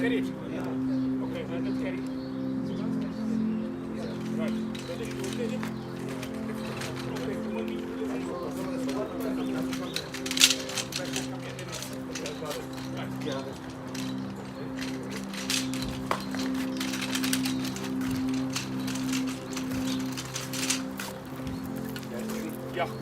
carry it. Okay, let's carry it. Right. Whether you okay it? Yeah.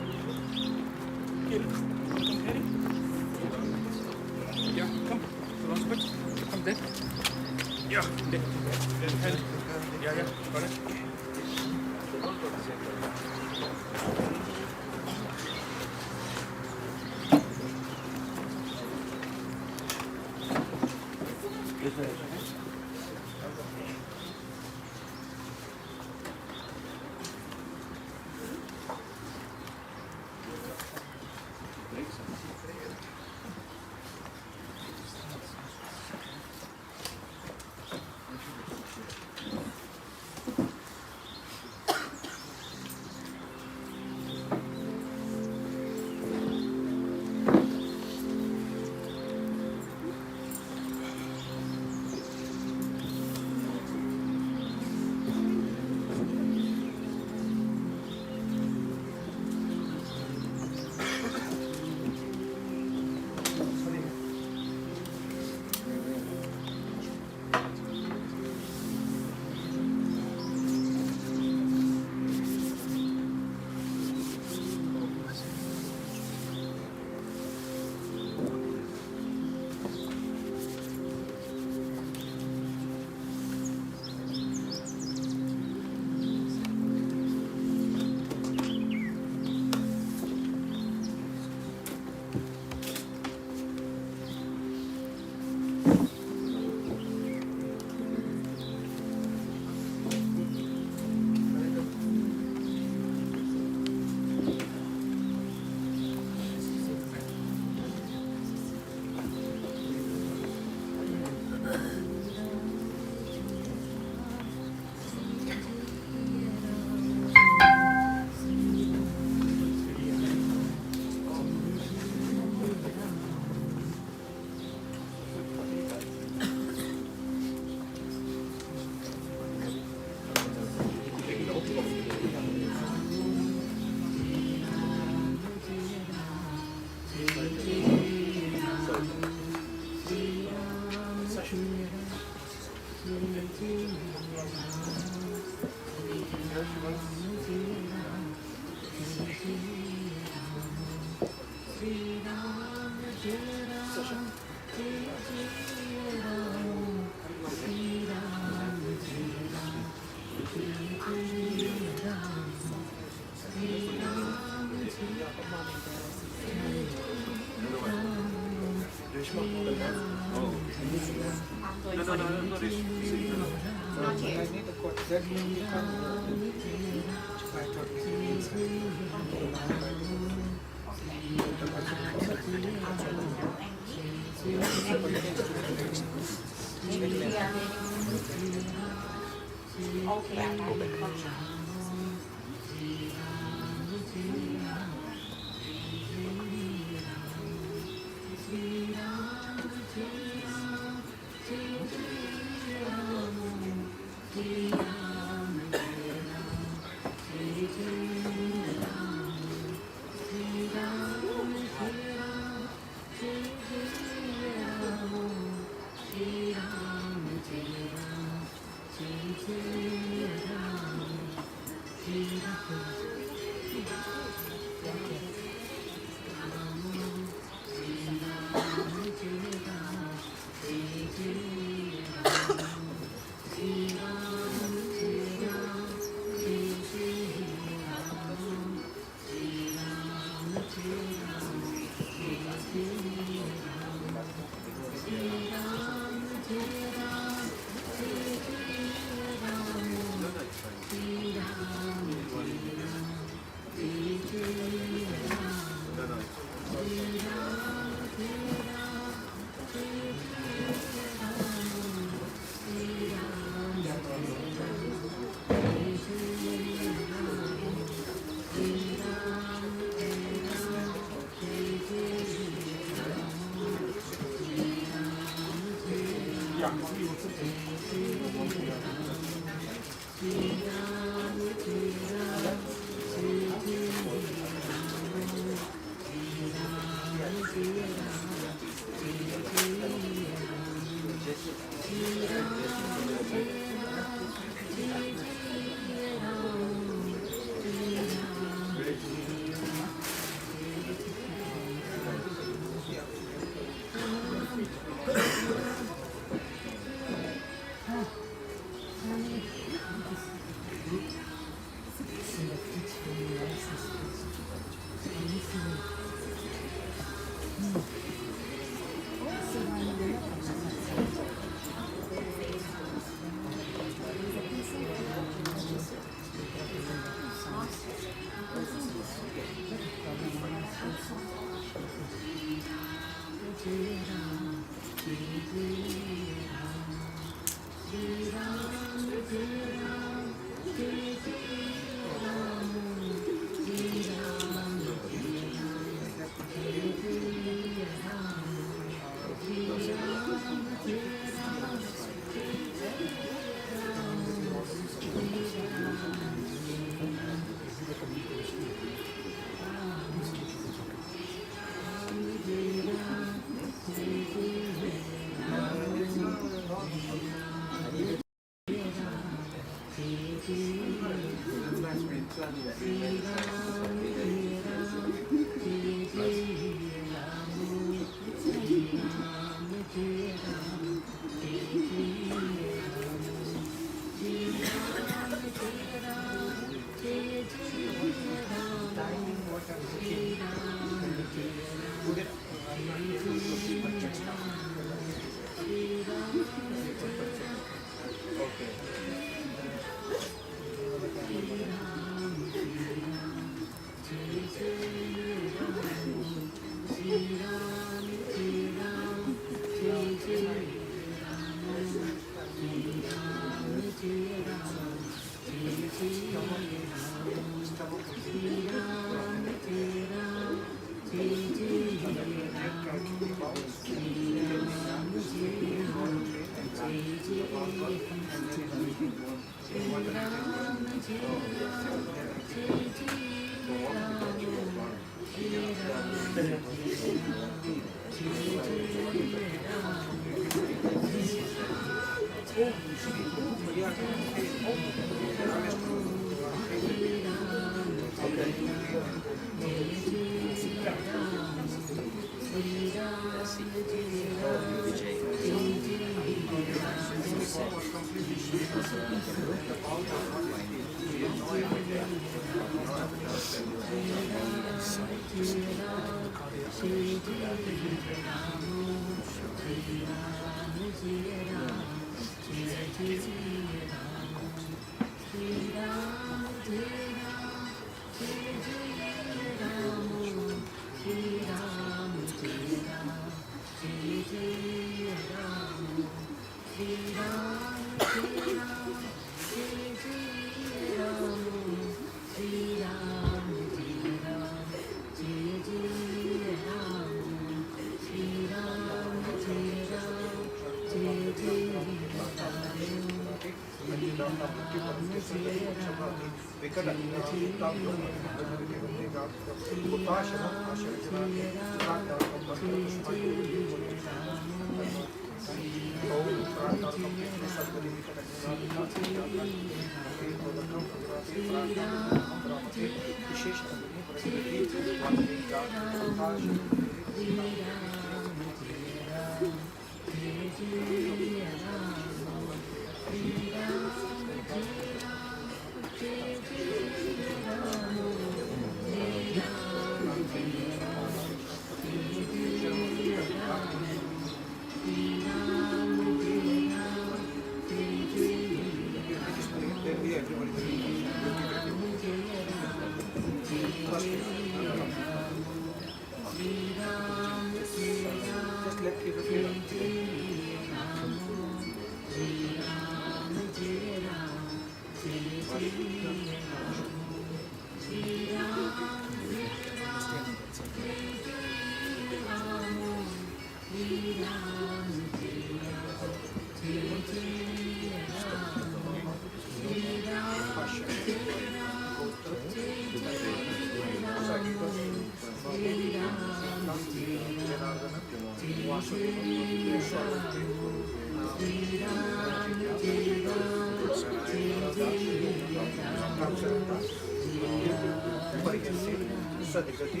सदगति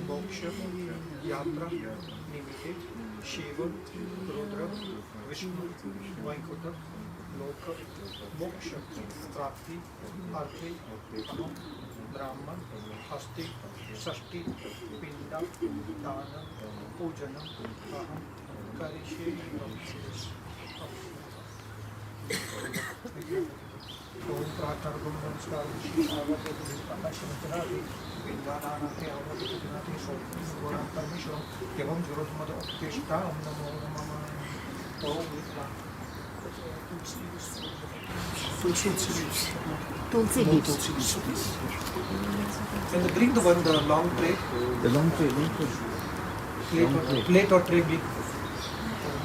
मोक्ष यात्रा निमित्ते शिव रुद्र विष्णु वैकुंठ लोक मोक्ष प्राप्ति अर्थे अहम ब्राह्मण हस्ति षष्टि पिंड दान पूजन अहम करिष्ये ओम प्रार्थना गुण नमस्कार विद्वानानाथे अवगतनाथे सोम परमेश्वर एवं जरूरतमद उपदेष्टा नमो नमः ओम Tulsi leaves. Can you bring the one, the long tray? The long tray. Plate or tray big?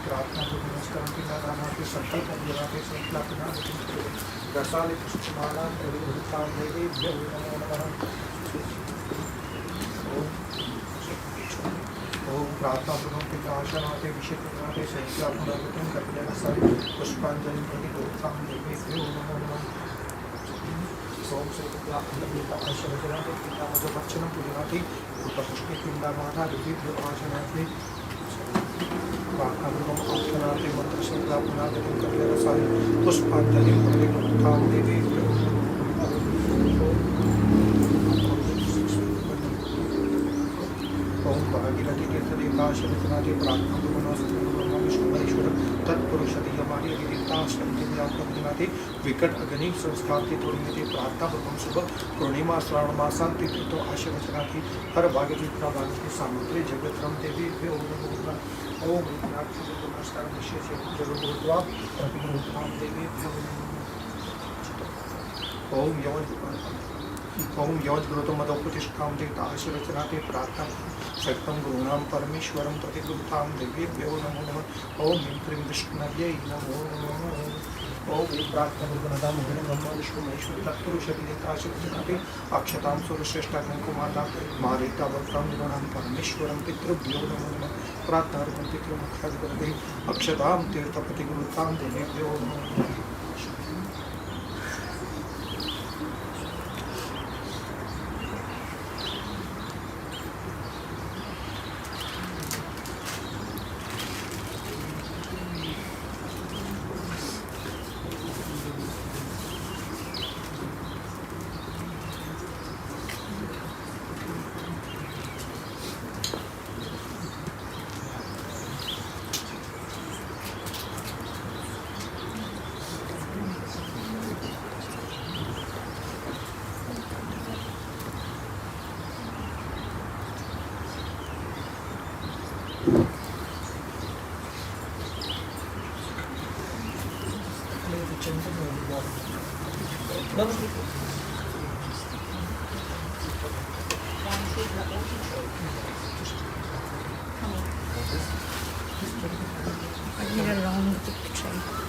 प्रार्थना को नमस्कार के नाम के संकल्प और जगह के संकल्प के नाम के दसाले पुष्पमाला प्रभुतां देवी भ्यो नमो नमः ओम प्रार्थना प्रभु के आशनाते विषय के संकल्प पुनर्गतम करके दसाले पुष्पांजलि प्रभुतां देवी भ्यो नमो नमः ओम श्री प्रार्थना आशनाते पिता जो बच्चन पूजनाते उपपुष्पे पिंडा माता देवी भ्यो आशनाते प्रार्थनापूर्वक आसनाते मंत्र श्रृंखला पुनर्गतम करके दसाले पुष्पांजलि प्रभुतां देवी भ्यो ओम भागीरथी तीर्थदेवताशनाते प्रार्थना विष्णुश्वर तत्पुरुषति यमानि विदिताश्रमते विकट अग्नि संस्थाते तोड़िते प्रार्थना पूर्वम शुभ पूर्णिमा श्रावण मासांत तीर्थो आशवचनाति हर भाग्य भाग्य सामग्री जगत्रम देवी ओम ओम नमस्कार विशेष जरूर देवी ओम ओम यौज गुरुतो मदोपतिष्ठां देवता आशीर्वचनाते प्रार्थना शक्तं गुरूणां परमेश्वरं प्रतिगुरुतां देवीभ्यो नमो नमः ओम ह्रीं क्लीं विष्णुर्यै नमो नमः ओम प्रार्थना गुरुनाथां मुनिं ब्रह्म विष्णु महेश्वर तत्पुरुषति देवताशीर्वचनाते अक्षतां सुरश्रेष्ठाग्निं कुमारतां मारेता वक्तां गुरूणां परमेश्वरं पितृभ्यो नमो नमः प्रार्थना पितृमुखादिगुरुते अक्षतां तीर्थपतिगुरुतां देवीभ्यो नमो नमः I need a long picture.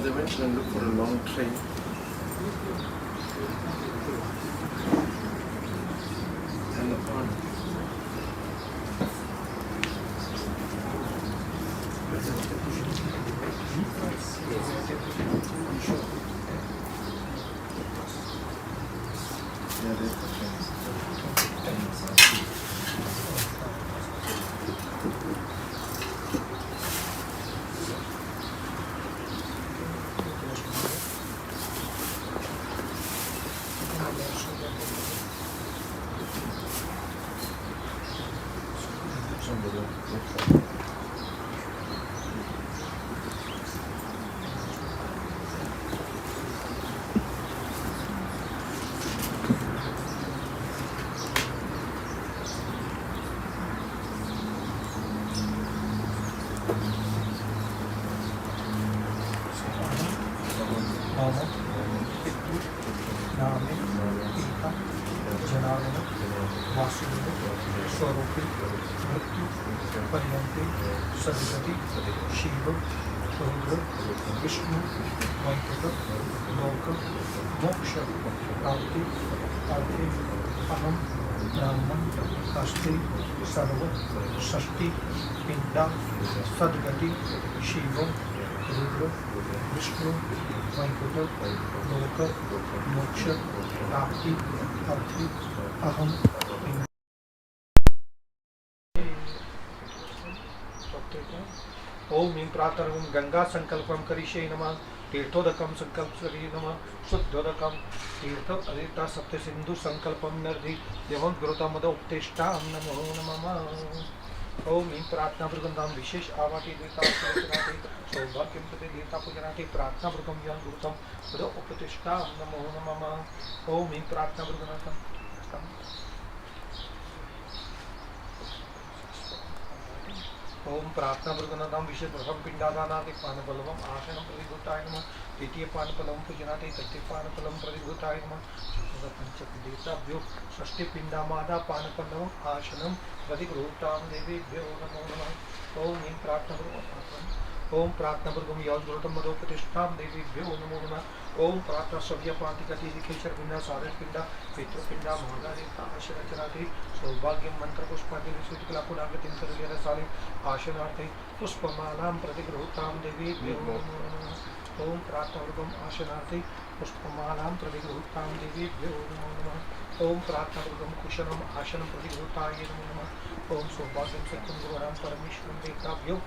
They went and looked for a long train. And the pond. Yeah, there's the train. स्वरूपी मृत्यु पर्यंती सरस्वती शिव रुद्र विष्णु वैकुंठ लोक मोक्ष प्राप्ति अर्थे अहम ब्राह्मण अस्ति सर्व षष्टि पिंडा सद्गति शिव रुद्र विष्णु वैकुंठ लोक मोक्ष प्राप्ति अर्थे अहम ओम ह्रीं प्रातर्वं गंगा संकल्पम करिष्ये नमः तीर्थोदकम संकल्प करिष्ये नमः शुद्धोदकम तीर्थ अदिता सप्त सिंधु संकल्पम नर्धि यमं गुरुतम मदोपतेष्टां नमो नमः। ओम ह्रीं प्रार्थना भृगंधाम विशेष आवाति देवता पूजनाति सौभाग्यं प्रति देवता पूजनाति प्रार्थना भृगं यं गुरुतम मदोपतेष्टां नमो नमः। ओम ह्रीं प्रार्थना भृगंधाम ओम प्रार्थना भृगुणानां विशेष प्रथम पिंडादानाति पानफलम आसनं प्रतिभूताय नमः द्वितीय पानफलम पूजनाति तृतीय पानफलम प्रतिभूताय नमः पंचदेवताभ्यो षष्ठी पिंडामादा पानफलम आसनं प्रतिगृहीतां देवीभ्यो नमो नमः। ओम ह्रीं प्रार्थना ओम प्रार्थना भृगुं यौगुरुतं मदोपतिष्ठां देवीभ्यो नमो नमः। ओम प्रार्थना सव्य पातिकति केशर पिंडा सारस पिंडा पितृपिंडा महादेवता आशरचनाति सौभाग्यं मंत्र पुष्पादि विशुद्धिकला पुनागतिं सर्वरसाले आशनार्थे पुष्पमालां प्रतिगृहीतां देवीभ्यो नमो नमः। ओम प्रार्थना भृगुं आशनार्थे पुष्पमालां प्रतिगृहीतां देवीभ्यो नमो नमः। ओम प्रार्थना भृगुं कुशलम् आसनं प्रतिगृहीताय नमो नमः। ओम सौभाग्यं सत्यं गुरुणां परमेश्वरं देवताभ्यो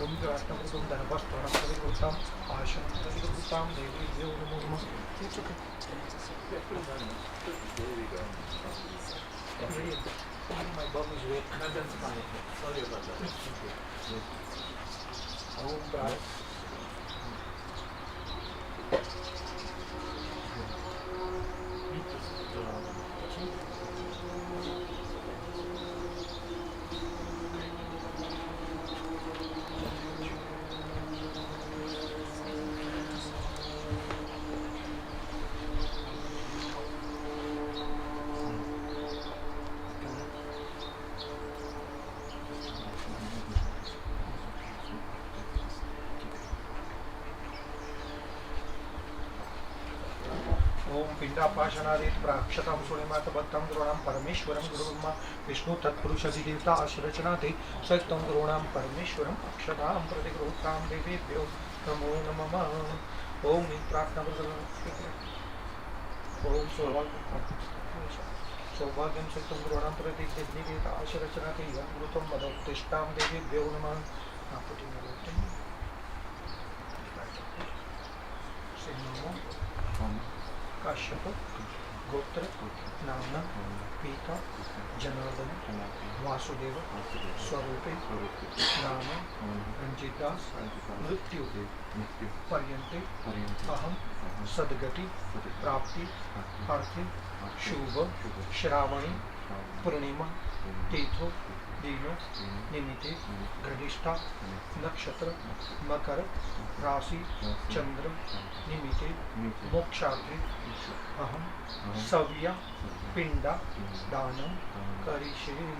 ओम प्रार्थना भृगुं धनवस्त्रं प्रतिगृहीतां आसनं प्रतिगृहीतां देवीभ्यो नमो नमः। My bum is wet. That's fine. Sorry about that. Om Prad. पिंडापाशनादित प्राक्षतां सुनिमातबद्धं गुरुणां परमेश्वरं गुरुब्रह्मा विष्णु तत्पुरुषादि देवता आशरचनाति सत्यं गुरुणां परमेश्वरं अक्षतां प्रतिगृहीतां देवीभ्यो नमो नमः। ओम ह्रीं प्रार्थना ओम सौभाग्यं सत्यं गुरुणां प्रतिगृहीतां देवता आशरचनाति यं गुरुतं मदोपतिष्ठां देवीभ्यो नमः। से नमो काश्यप गोत्र नामना पीता जनार्दन वासुदेव स्वरूपे नाम रंजितदास मृत्यु पर्यंते अहम सद्गति प्राप्ति अर्थे शुभ श्रावणी पूर्णिमा तीर्थो दिनों निमित्ते घटिष्ठा नक्षत्र मकर राशि चंद्र निमित्ते मोक्षार्थे अहम सव्या पिंडा दानम करिष्ये।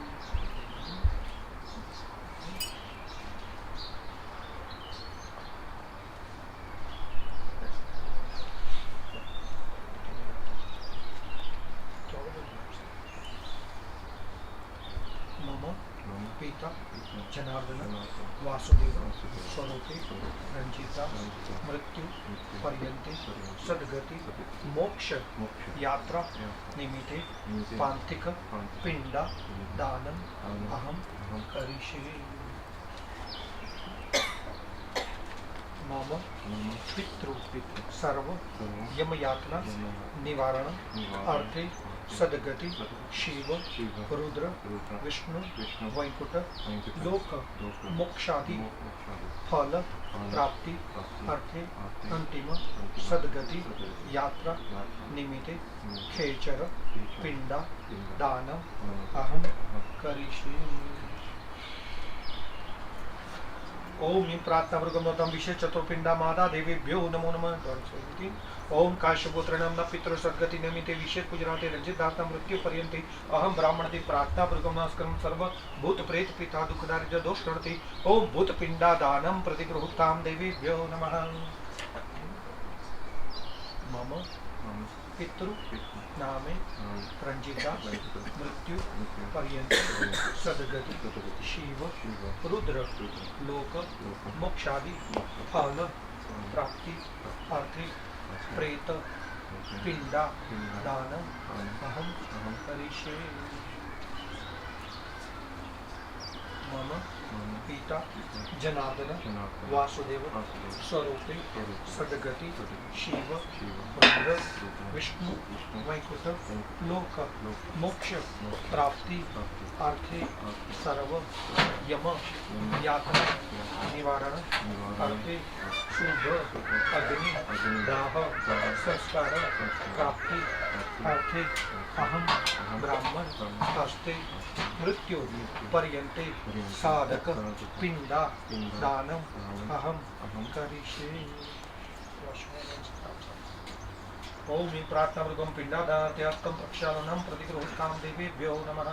पिता जनार्दन वासुदेव स्वरूपे रंजिता मृत्यु पर्यंते सद्गति मोक्ष यात्रा निमित्ते पांथिक पिंडा दानम अहम करिष्ये। मम पितृ सर्व यम यातना निवारण अर्थे सद्गति शिव रुद्र विष्णु वैकुंठ लोक मोक्षादि फल प्राप्ति अर्थे अंतिम सद्गति यात्रा निमित्ते खेचर पिंडा दानम अहम करिष्ये। ओम ह्रीं प्रार्थनापूर्वकं विशेष चतुर्पिंडा माता देवीभ्यो नमो नमः। ओम काश्यपुत्राणां न पितृ सद्गति निमित्ते विशेष पूजनाते रंजितदास मृत्यु पर्यन्ते अहम ब्राह्मणते प्रार्थनापूर्वकं नमस्कारं सर्व भूत प्रेत पिता दुःखदारिद्र्य दोष करते। ओम भूत पिंडा दानं प्रतिगृह्तां देवीभ्यो नमः। मम पितृ नामे रंजिता मृत्यु पर्यंत सद्गति शिव रुद्र लोक मोक्षादि फल प्राप्ति अर्थे प्रेत पिंडा दान अहम करिष्ये। मम पिता जनार्दन वासुदेव स्वरूपे सद्गति शिव रुद्र विष्णु वैकुंठ लोक मोक्ष प्राप्ति अर्थे सर्व यम यातना निवारण अर्थे शुभ अग्नि दाह संस्कार प्राप्ति अर्थे अहम ब्राह्मण हस्ते मृत्यु पर्यन्ते साधक पिंडा दानम अहम करिष्ये। ओम ह्रीं प्रार्थनापूर्वकं पिंडादानाते हस्तं प्रक्षालनं प्रतिगृह्तां देवीभ्यो नमः।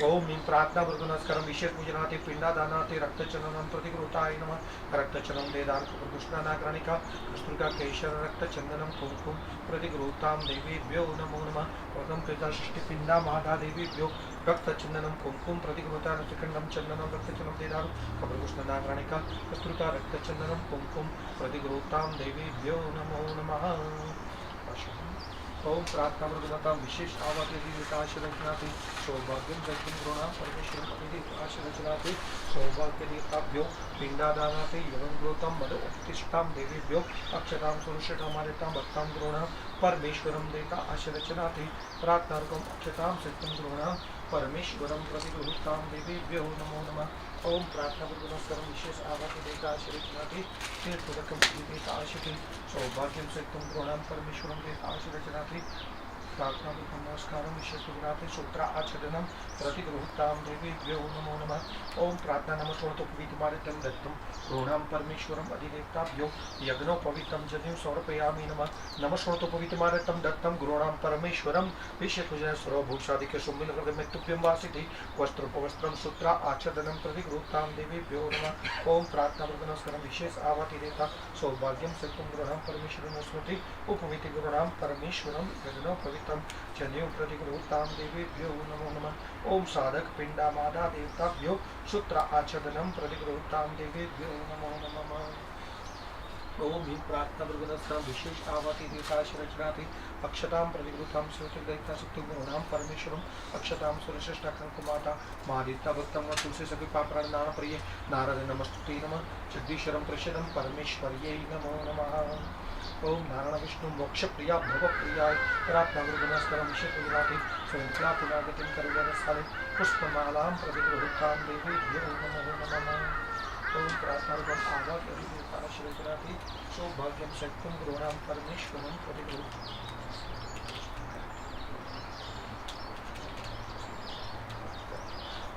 ओम ह्रीं प्रार्थनापूर्वकं नमस्कारं विशेष पूजनाते पिंडादानाते रक्तचंदनं प्रतिगृह्ताय नमः। रक्तचंदनं वेदार्क प्रकृष्णानाग्राणिका कस्तूरिका केशर रक्तचंदनं कुंकुम प्रतिगृह्तां देवीभ्यो नमो नमः। प्रथम कृता षष्ठी पिंडा माधा देवीभ्यो रक्तचंदनं कुंकुम प्रतिगृह्ता नचिकंडं चंदनं रक्तचंदनं वेदार्क प्रकृष्णानाग्राणिका कस्तूरिका रक्तचंदनं कुंकुम प्रतिगृह्तां देवीभ्यो नमो नमः। ओम प्रार्थनापूर्वकं विशेष आवाहनाते सौभाग्यं दत्तं गृहां परमेश्वरमदिदेवताशरचनाते सौभाग्यदेवताभ्यो पिंडादानाते यवंगोतं मद उत्तिष्ठां देवीभ्यो अक्षतां सुरक्षितामादितां भक्तां गृहां परमेश्वरं देवता आशरचनाते प्रार्थनापूर्वकं अक्षतां सिद्धं गृहां परमेश्वरं प्रतिगृह्तां देवीभ्यो नमो नमः। ओम प्रार्थनापूर्वकं नमस्कारं विशेष आवाहनाते तीर्थोदकं देवताशते सौभाग्यं सिद्धं गृहां परमेश्वरं देवताशरचनाते प्रार्थनापूर्वकं नमस्कारं विशेष पूजनाते सूत्र आच्छादनं प्रतिगृह्तां देवीभ्यो नमो नमः। ओम प्रार्थना नमस्कृतोपवीतमादित्यं दत्तं गृहां परमेश्वरम् अधिदेवताभ्यो यज्ञोपवीतं जनेन समर्पयामि नमः। नमस्कृतोपवीतमादित्यं दत्तं गृहां परमेश्वरं विशेष पूजन सर्वभूषादिके सुम्मिलकृतमेत्तुभ्यं वासिति वस्त्रोपवस्त्रं सूत्र आच्छादनं प्रतिगृह्तां देवीभ्यो नमः। ओम प्रार्थनापूर्वकं नमस्कारं विशेष आवाहनाते सौभाग्यं सिद्धं गृहां परमेश्वरं स्मृति उपवीति गृहां परमेश्वरं यज्ञोपवीतं जनेन प्रतिगृह्तां देवीभ्यो नमो नमः। ओम साधक पिंडा मादा देवताभ्यो सूत्र आच्छादनं प्रतिगृह्तां देवीभ्यो नमो नमः। ओम ह्रीं प्रार्थना भृगुनस्तां विशेष आवाति देवताशरचनाति अक्षतां प्रतिगृहां शिवचैता सत्यगुणां परमेश्वरम् अक्षतां सुरश्रेष्ठाखं कुमाता मादित्य भक्तं व तुलसी सभी पाप्राणां प्रिय नारद नमस्तुते नमः जगदीश्वरं प्रसिद्धं परमेश्वर्यै नमो नमः। ओम नारायण विष्णु मोक्ष प्रिया भव प्रियाय प्रार्थना भृगुनस्तां विशेष गुणाति स्वयंकला पुनागतिं करुणरसाले पुष्पमालां प्रतिगृहां देवेभ्यो नमो नमः। ओम प्रार्थनार्थम आवाहयामि सौभाग्यं शक्तिं गुरूणां परमेश्वरं प्रतिगृह्णामि।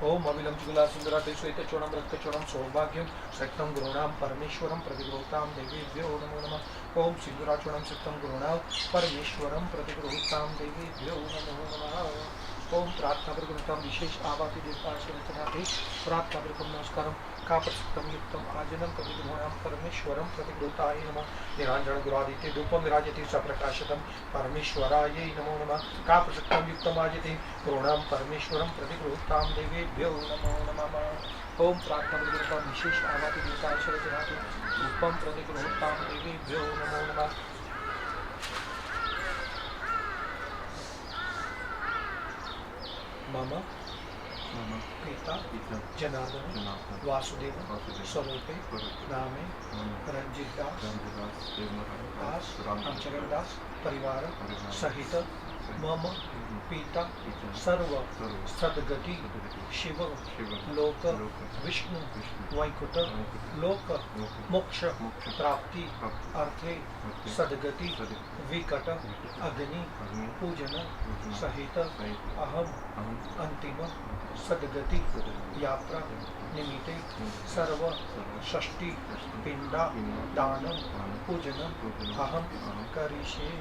ओम अविलं जुगला सुंदराते श्वेतचूर्णं रक्तचूर्णं सौभाग्यं शक्तिं गुरूणां परमेश्वरं प्रतिगृह्णां देवेभ्यो नमो नमः। ओम सिंदूराचूर्णं शक्तिं गुरूणां परमेश्वरं प्रतिगृह्णां देवेभ्यो नमो नमः। ओम प्रार्थना भृगुनस्तां विशेष आवाति देवताशरचनाति प्रार्थना भृगुं नमस्कारं कापसक्तं युक्तम् आजनं प्रतिगृह्णां परमेश्वरं प्रतिगृह्णाय नमः। निराञ्जन गुरादित्य धूपं विराजते सप्रकाशितं परमेश्वरायै नमो नमः। कापसक्तं युक्तम् आजते गुरूणां परमेश्वरं प्रतिगृह्णां देवेभ्यो नमो नमः। ओम प्रार्थना भृगुनस्तां विशेष आवाति देवताशरचनाति धूपं प्रतिगृह्णां देवेभ्यो नमो नमः। मम पिता जनार्दन वासुदेव स्वरूपे नामे रंजित दास रामचरण परिवार सहित मम पिता सर्व सद्गति शिव लोक विष्णु वैकुंठ लोक मोक्ष प्राप्ति अर्थे सद्गति विकट अग्नि पूजन सहित अहम अंतिम सद्गति यात्रा निमित्ते सर्व षष्टि पिंडा दानम पूजनम अहम करिष्ये।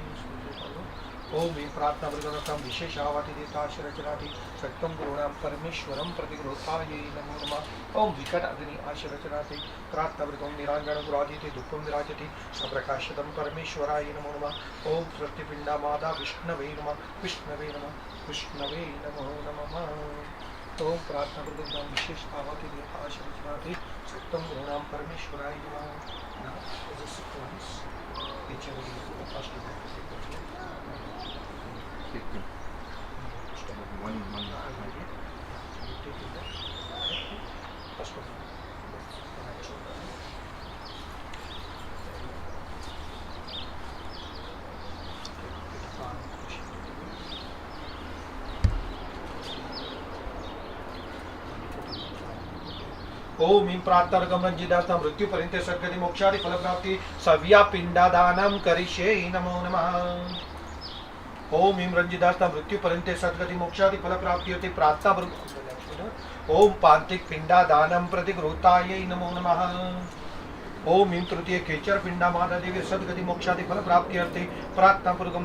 ओम ह्रीं प्रार्थना भृगुनस्तां विशेष आवाति देवताशरचनाति सत्यं गुरूणां परमेश्वरं प्रतिगृह्णायै नमो नमः। ओम विकट अग्नि आशरचनाति प्रार्थना भृगुं निराञ्जन गुरादिते धूपं विराजते सप्रकाशितं परमेश्वराय नमो नमः। ओम सृष्टिपिंडा माता विष्णवे नमः विष्णवे नमः विष्णवे नमो नमः। ओम प्रार्थना भृगुं विशेष आवाति देवताशरचनाति सत्यं गुरूणां परमेश्वराय नमः। ओम ह्रीं प्रार्थनार्थं रंजितास्तां मृत्युपर्यन्ते सद्गति मोक्षादि फलप्राप्ति सव्या पिंडादानं करिष्ये नमो नमः। ओम ह्रीं रंजितास्तां मृत्युपर्यन्ते सद्गति मोक्षादि फलप्राप्ति अर्थे प्रार्थना भृगुं ओम पांतिक पिंडादानं प्रतिगृह्णायै नमो नमः। ओम ह्रीं तृतीय केचर पिंडा माता देवी सद्गति मोक्षादि फलप्राप्ति अर्थे प्रार्थना भृगुं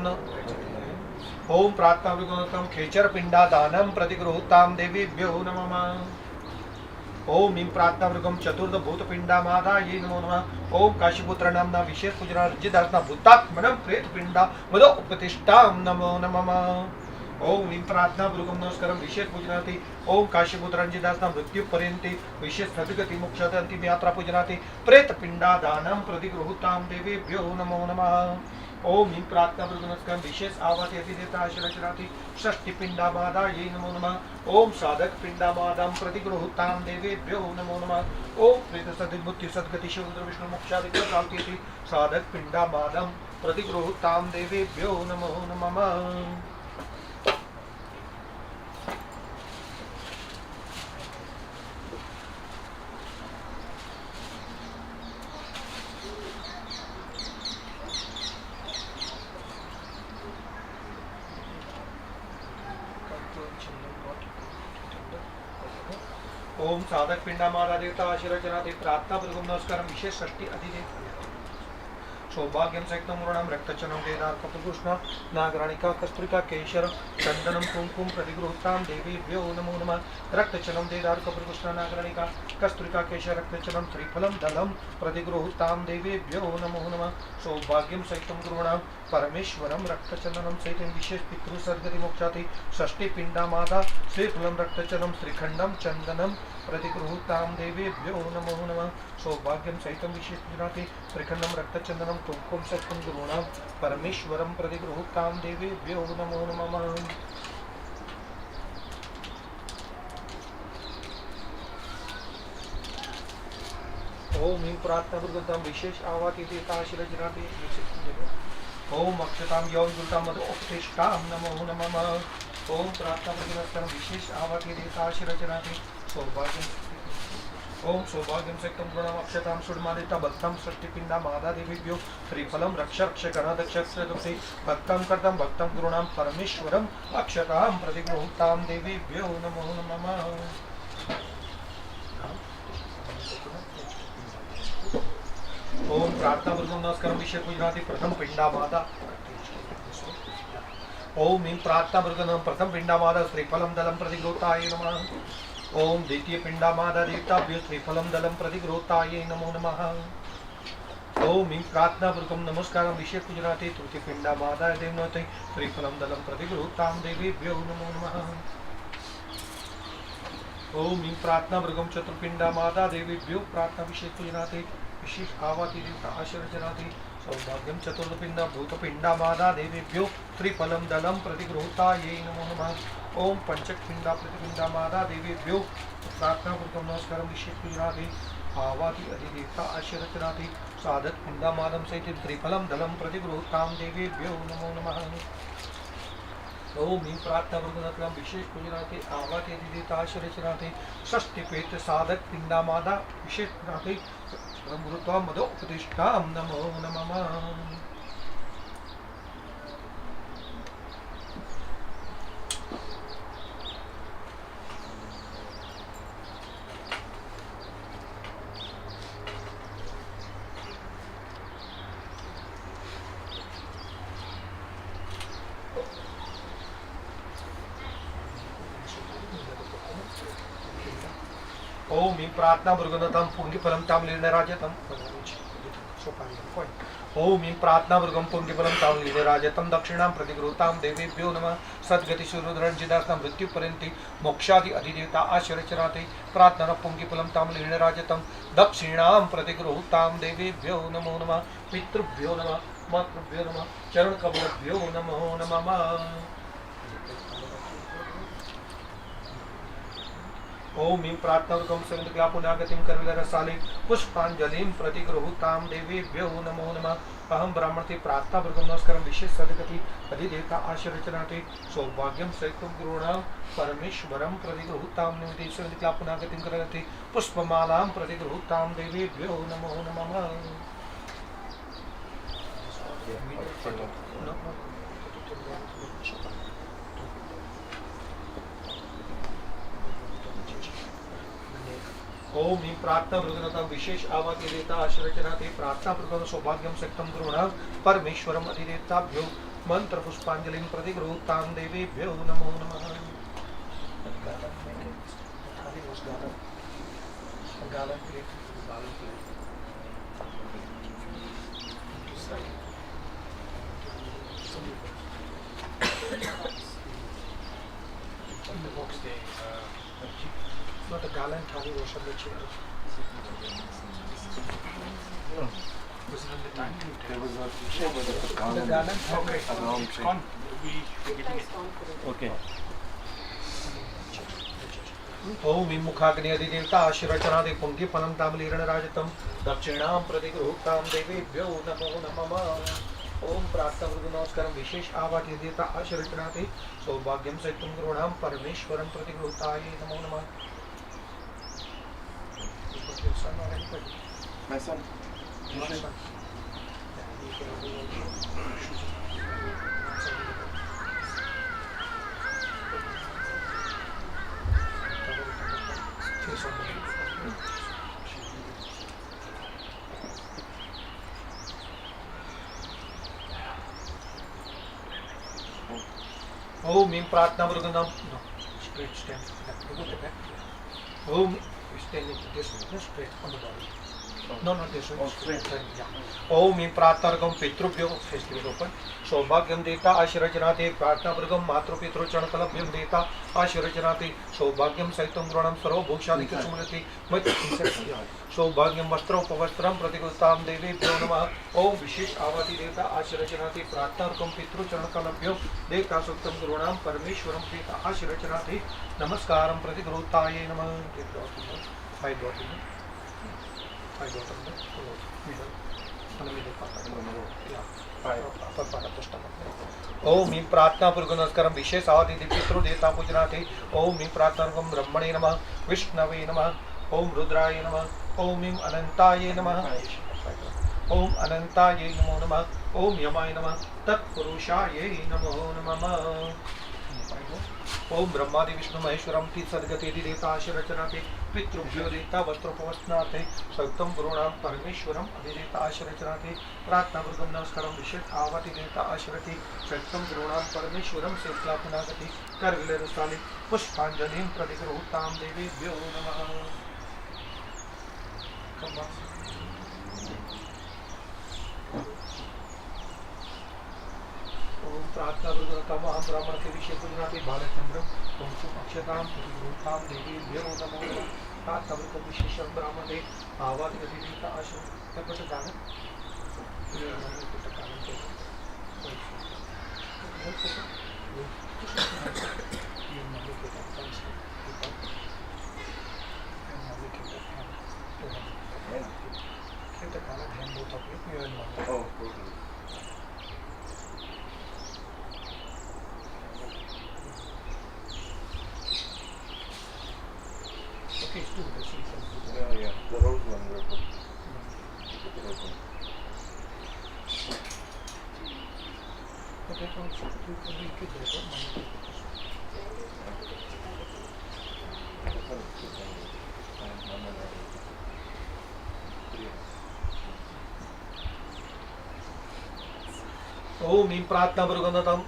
ओम प्रार्थना भृगुं खेचर पिंडादानं प्रतिगृह्णां देवीभ्यो नमः। ओम ह्रीं प्रार्थना भृगुं चतुर्थ भूतपिंडा मातायै नमो नमः। ओम काशीपुत्र नामना विशेष पूजना रज्जिदासना भूतात्मनं प्रेत पिंडा मदो उपतिष्ठां नमो नमः। ओम ह्रीं प्रार्थना भृगुं नमस्कारं विशेष पूजनाति ओम काशीपुत्र रज्जिदासना मृत्यु पर्यन्ते विशेष सद्गति मोक्षाद अंतिम यात्रा पूजनाति प्रेत पिंडा दानं प्रतिगृह्णां देवेभ्यो नमो नमः। ओम ह्रीं प्रार्थना भृगुं नमस्कारं विशेष आवाति अतिदेवताशरचनाति षष्टि पिंडा मातायै नमो नमः। ओम साधक पिंडा मादां प्रतिगृह्णां देवेभ्यो नमो नमः। ओम प्रेत सद्गति सद्गति शिवरुद्र विष्णु मोक्षादि प्राप्ति साधक पिंडा मादां प्रतिगृह्णां देवेभ्यो नमो नमः। ओम साधक पिंडा माता देवता आशीर्वचनाते प्रार्थना भृगुं नमस्कारं विशेष षष्टि अधिदेव सौभाग्यं सक्तं गुरूणां रक्तचनं वेदार कपकृष्ण नागराणिका कस्तूरिका केशर चंदनं कुंकुम प्रतिगृह्णां देवीभ्यो नमो नमः। रक्तचनं वेदार कपकृष्ण नागराणिका कस्तूरिका केशर रक्तचनं त्रिफलं दलं प्रतिगृह्णां देवीभ्यो नमो नमः। सौभाग्यं सक्तं गुरूणां परमेश्वरं रक्तचंदनं सहितं विशेष पितृ सद्गति मोक्षाति षष्टि पिंडा माता श्रीफलं रक्तचनं श्रीखंडं चंदनं प्रतिगृहतां देवेभ्यो नमो नमः सौभाग्यं सहितं विशेष गुजराते त्रिखंडं रक्तचंदनं कुंकुम सत्यं गुरूणां परमेश्वरं प्रतिगृहतां देवेभ्यो नमो नमः। ओम ह्रीं प्रार्थना दुर्गतां विशेष आवाति देवताशिरजनाते ओम अक्षतां यौन दुर्गां मधु उपतिष्ठां नमो नमः। ओम प्रार्थना दुर्गतां विशेष आवाति देवताशिरजनाते सौभाग्यं ओम सौभाग्यं सक्तं गुणम् अक्षतां सुडमादिता भक्तं सृष्टिपिंडा मादा देवीभ्यो त्रिफलं रक्ष रक्ष गणाध्यक्षस्य भक्तं कर्तं भक्तं गुरूणां परमेश्वरम् अक्षतां प्रतिगृहतां देवीभ्यो नमो नमः। ओम प्रार्थना वर्गम नमस्कार विषय गुजराती प्रथम पिंडा माता ओम ह्रीं प्रार्थना वर्गम प्रथम पिंडा माता श्रीफलम दलम प्रतिगृहताय नमः। ओम द्वितीय पिंडा माता देवताभ्यो श्रीफलम दलम प्रतिगृहताय नमो नमः। ओम ह्रीं प्रार्थना वर्गम नमस्कार विषय गुजराती तृतीय पिंडा माता देवनते श्रीफलम दलम प्रतिगृहतां देवीभ्यो नमो नमः। ओम ह्रीं प्रार्थना वर्गम चतुर्पिंडा माता देवीभ्यो प्रार्थना विषय गुजराती विशेष आवाति देवता आशीर्वचनाति सौभाग्यं चतुर्पिंडा भूतपिंडा मादा देवीभ्यो त्रिफलं दलं प्रतिगृहतायै नमो नमः। ओम पंचपिंडा प्रतिपिंडा मादा देवीभ्यो प्रार्थना पूर्वकं नमस्कारं विशेष गुजराति आवाति अधिदेवता आशीर्वचनाति साधक पिंडा मादं सहित त्रिफलं दलं प्रतिगृहतां देवीभ्यो नमो नमः। ओम ह्रीं प्रार्थना वर्गनत्रं विशेष गुजराति आवाति अधिदेवता आशीर्वचनाति षष्टिपेत साधक पिंडा मादा विशेष गुजराति गुरुत्वा मदो उपदिष्टां नमो नमः। ओम ह्रीं प्रार्थना वर्गनतं पुंगिफलं ताम्लीर्णराजतं ओम ह्रीं प्रार्थना वर्गं पुंगिफलं ताम्लीर्णराजतं दक्षिणां प्रतिगृहतां देवेभ्यो नमः। सद्गतिशूरधरञ्जिदास्तं मृत्युपर्यन्ति मोक्षादि अधिदेवता आशीर्वचनाति प्रार्थना पुंगिफलं ताम्लीर्णराजतं दक्षिणां प्रतिगृहतां देवेभ्यो नमो नमः। पितृभ्यो नमः मातृभ्यो नमः चरणकमलभ्यो नमो नमः। ओम ह्रीं प्रार्थनावर्गं सविन्द्रकलापुनागतिं करविलरसाले पुष्पाञ्जलिं प्रतिगृहतां देवीभ्यो नमो नमः। अहं ब्राह्मणते प्रार्थनावर्गं नमस्कारं विशेष सद्गति अधिदेवता आशीर्वचनाति सौभाग्यं सहितं गुरूणां परमेश्वरं प्रतिगृहतां निमित्ते सविन्द्रकलापुनागतिं करविलरति पुष्पमालां प्रतिगृहतां देवीभ्यो नमो नमः। ओम ह्रीं प्रार्थना वर्गनतं विशेष आवाति देवता आशीर्वचनाति प्रार्थना पूर्वकं सौभाग्यं सक्तं गुरूणां परमेश्वरम् अधिदेवताभ्यो मंत्र पुष्पांजलिं प्रतिगृहतां देवीभ्यो नमो नमः। Not a garland thali was on the chair. No. Was it on the time? There was a picture with a The garland. garland Okay, Around it's tree. gone. We're getting it. Okay. ओम ह्रीं मुखाग्नि अधिदेवता आशीर्वचनादि पुंगिफलं ताम्लीर्णराजतं दक्षिणां प्रतिगृहतां देवीभ्यो नमो नमः। ओम प्रार्थना वर्ग नमस्कारं विशेष आवाति देवता आशीर्वचनादि सौभाग्यं सहितं गुरूणां परमेश्वरं प्रतिगृहताय नमो नमः। My son. ओम ह्रीं प्रार्थना वर्ग नमः straight stand. Go to the back. Om stand into this straight on the body. No, not this one. Oh, straight. Yeah. Om in प्रातर्गम पितृभ्यो फेस्टिवल ओपन सौभाग्यम देता आशीर्वचनाते प्रार्थनावर्गम मातृपितृ चरणकलभ्यम देता आशीर्वचनाते सौभाग्यम सहितं गृणं सर्वभूषादिक सुमलति मत सौभाग्यम वस्त्रोपवस्त्रं प्रतिकुलतां देवेभ्यो नमः। ओम विशेष आवाति देवता आशीर्वचनाते प्रार्थनावर्गम पितृ चरणकलभ्यो देवता सुक्तं गृणां परमेश्वरं देता आशीर्वचनाते नमस्कारं प्रतिकुलताये नमः। Five dot I got on the middle. ओम मी प्रार्थना पूर्वक नमस्कारम विशेष आवादि पितृ देवता पूजनाते। ओम मी प्रार्थना ब्रह्मणे नमः विष्णवे नमः ओम रुद्राय नमः ओम ईं अनंताय नमः ओम अनंताय नमो नमः ओम यमाय नमः तत्पुरुषाय नमो नमः। ओम ब्रह्मादि विष्णु महेश्वरम तीर्थ सद्गति देवता आशीर्वचनाते पितृभ्यो देवता वस्त्रोपवस्त्रनाते सयुक्तं गुरुणां परमेश्वरम अधिदेवता आशीर्वचनाते प्रार्थनापूर्वकं नमस्कारं विशेष आवाति देवता आशीर्वति सयुक्तं गुरुणां परमेश्वरं शेषलापुनागति करविलरुस्थाले पुष्पांजलिं प्रतिगृह्णां देवेभ्यो नमः। ओम प्रार्थना गुरुतम अहम ब्राह्मण के विषय पूजनाते बालचंद्र ओम अक्षतां प्रतिगृह्णां देवीभ्यो नमो नमः। प्रार्थना गुरुतम विशेष ब्राह्मण दे आवादि देवता आश्रम तपट दान Okay, it's two. Yeah, the rose one we're put. The rose one. But that one should be good there. ओम ईं प्रार्थना पूर्वकं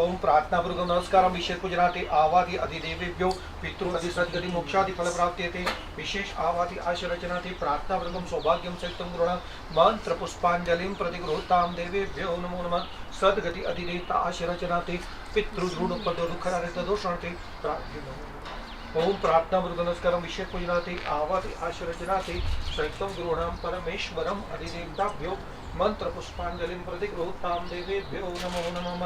ओम प्रार्थना पूर्वकं नमस्कारं विशेष पूजनाते आवादि अधिदेवेभ्यो पितृ अधिसद्गति मोक्षादि फल प्राप्त्यते विशेष आवादि आशीर्वचनाते प्रार्थना पूर्वकं सौभाग्यं सहितं गृह्णां मंत्र पुष्पांजलिं प्रतिगृह्णां देवेभ्यो नमो नमः। सद्गति अधिदेवता आशीर्वचनाते पितृ ऋण पद दुःखरारित दोषार्थे ओम प्रार्थना पूर्वकं नमस्कारं विशेष पूजनाते आवादि आशीर्वचनाते सहितं गृह्णां परमेश्वरं अधिदेवताभ्यो मंत्र पुष्पांजलिं प्रतिगृह्णां देवेभ्यो नमो नमः।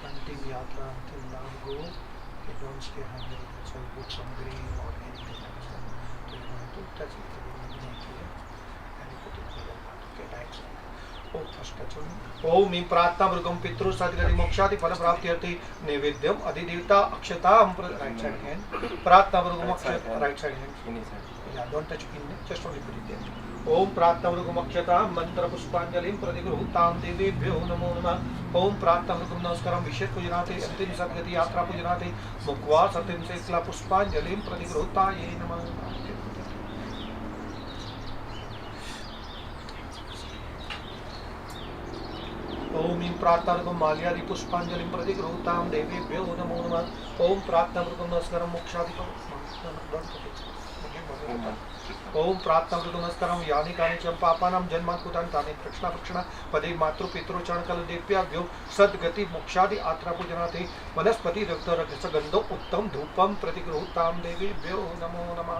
अंतिम यात्रा until now go, you don't stay hungry. So you put some green or anything like that. So you want to touch it and you put it in the water. Okay, thanks. Oh, first touch on. ओम ईं प्रार्थना पूर्वकं पितृ सद्गति मोक्षादि फल प्राप्त्यर्थे नैवेद्यम अधिदेवता अक्षतां राइट साइड हैंड प्रार्थना पूर्वकं अक्षत राइट साइड हैंड या don't touch in just only put it there. ओम प्रार्थना पूर्वकं अक्षतां मंत्र पुष्पांजलिं प्रतिगृह्णां देवेभ्यो नमो नमः। ओम प्रार्थना पूर्वकं नमस्कारं विशेष पूजनाते अंतिम सद्गति यात्रा पूजनाते मुक्वा सत्यं शेषला पुष्पांजलिं प्रतिगृह्णाये नमः। ओम ईं प्रार्थना पूर्वकं माल्यादि पुष्पांजलिं प्रतिगृह्णां देवेभ्यो नमो नमः। ओम प्रार्थना पूर्वकं नमस्कारं मोक्षादि ओम प्रार्थना पूर्वकं नमस्कारं यानि कानि च पापानां जन्मात् कृतानि तानि प्रक्षणा पदे मातृपितृचरणकलदेव्याभ्यो सद्गति मोक्षादि आत्रा पूजनाते वनस्पति रक्तरसगन्धो उत्तम धूपं प्रतिगृह्णां देवेभ्यो नमो नमः।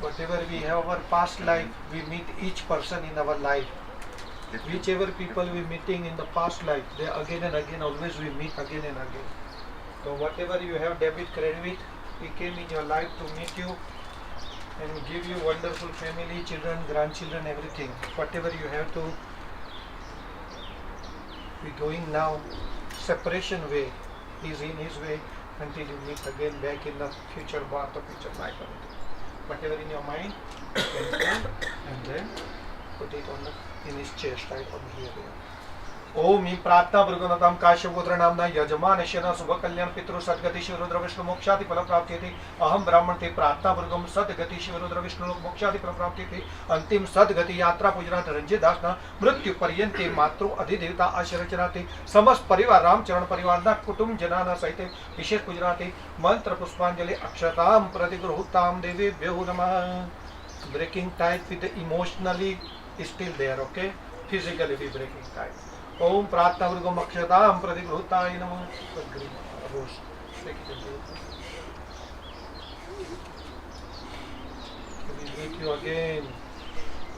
Whatever we have our past life, we meet each person in our life. Whichever people we meeting in the past life, they again and again, always we meet again and again. So whatever you have debit, credit, we came in your life to meet you and give you wonderful family, children, grandchildren, everything. Whatever you have to be going now, separation way, is in his way until you meet again back in the future birth or future life. Whatever in your mind, you can and then put it on in his chest, right on here. ओम ही प्रार्थना भृगुनतम काश्यपुत्र नामना यजमान शरण शुभ कल्याण पितृ सद्गति शिवरुद्र विष्णु मोक्षादि फल प्राप्ति थी। अहम ब्राह्मण थे प्रार्थना भृगुम सद्गति शिवरुद्र विष्णु मोक्षादि फल प्राप्ति थी। अंतिम सद्गति यात्रा पूजनाथ रंजित दासना मृत्यु पर्यंते मातृ अधिदेवता आशीर्वचना थे। समस्त परिवार रामचरण परिवार कुटुंब जनाना सहित विशेष पूजना थे। मंत्र पुष्पांजलि अक्षताम प्रतिगृहताम देवेभ्यो नमः। Breaking tight with emotionally still there, okay, physically भी ब्रेकिंग टाइट। ओम प्रार्थना भृगुम अक्षताम प्रतिगृहताय नमः। Meet you again.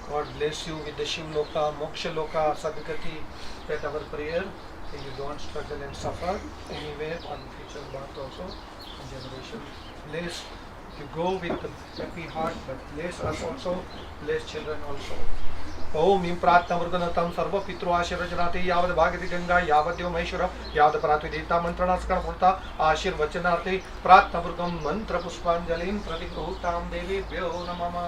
God bless you with the Shivloka, Moksha Loka, Sadgati. That our prayer, and you don't struggle and suffer anywhere on future birth also, in generation. Bless you go with a happy heart, but bless us also, bless children also. ओम हिं प्रार्थना मृगनतम सर्व पितृ आशीर्वचनाते यावद भागति गंगा यावद देव महेश्वर यावद प्रार्थना देवता मंत्रणास्करण पूर्ता आशीर्वचनाते प्रार्थना मृगम मंत्र पुष्पांजलिं प्रतिगृहताम देवेभ्यो नमः।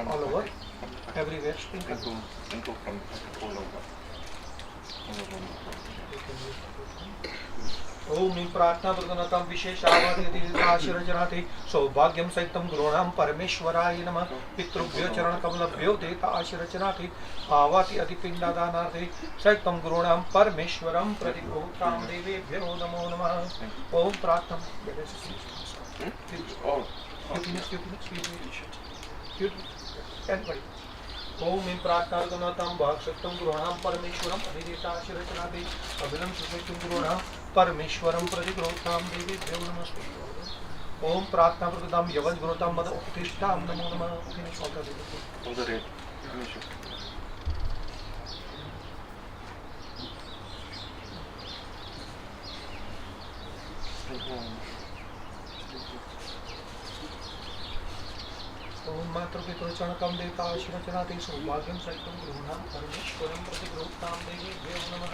All over, everywhere, sprinkle. All over. ओम हिं प्रार्थना भृगुनतम विशेष आशीर्वचनाते सौभाग्यम सहितम गुरुणाम परमेश्वराय नमः। पितृभ्यो चरण कमलभ्यो देता आशीर्वचनाते आवाति अतिपिंडदानार्थे सहितम गुरुणाम परमेश्वरम प्रतिगृहताम देवेभ्यो नमो नमः। ओम प्रार्थना ओम हिं प्रार्थना भृगुनतम भागसत्तम गुरुणाम परमेश्वरम अधिदेवता आशीर्वचनाते अभिनम सुसहितम गुरुणाम परमेश्वरम प्रतिगृहताम देवेभ्यो नमः। ओम प्रार्थना भृगुनतम यवन गुरुतम मद उत्तिष्ठाम नमो नमः। ओम मातृपितृचरणकम देवता आशीर्वचनाते सौभाग्यम सहितम गुरुणाम परमेश्वरम प्रतिगृहताम देवेभ्यो नमः।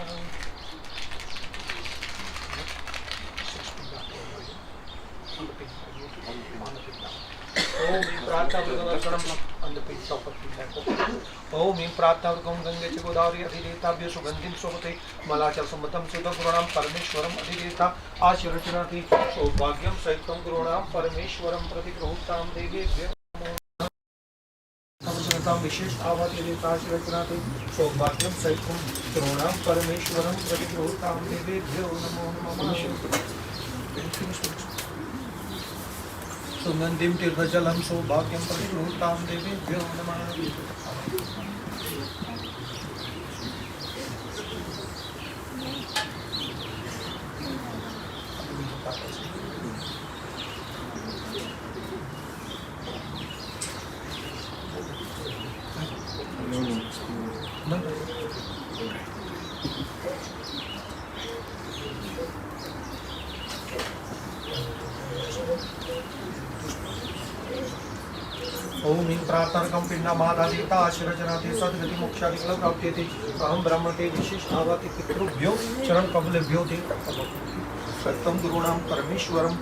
ओम हिं प्रार्थना ओम हिं प्रार्थना गंगे च गोदावरी अधिदेवताभ्यो सुगंधिं शोभते मलाचल सम्मतं सुध गुरुणाम परमेश्वरम अधिदेवता आशीर्वचनाति सौभाग्यम सहितं गुरुणाम परमेश्वरम प्रतिगृहताम देवेभ्यो विशेष आवाति देवता आशीर्वचनाति सौभाग्यम सहितं गुरुणाम परमेश्वरम प्रतिगृहताम देवेभ्यो नमो नमः। सुगंधिं तीर्थजलं सौभाग्यं प्रतिगृहताम देवेभ्यो नमः। ओम हिं प्रार्थनाकं पिंडमादादेवता आशीर्वचनाते सद्गति मोक्षादि फल प्राप्यते। अहम ब्राह्मण ते विशेष आवाति पितृभ्यो चरण कमलेभ्यो ते सत्यम गुरुणाम परमेश्वरम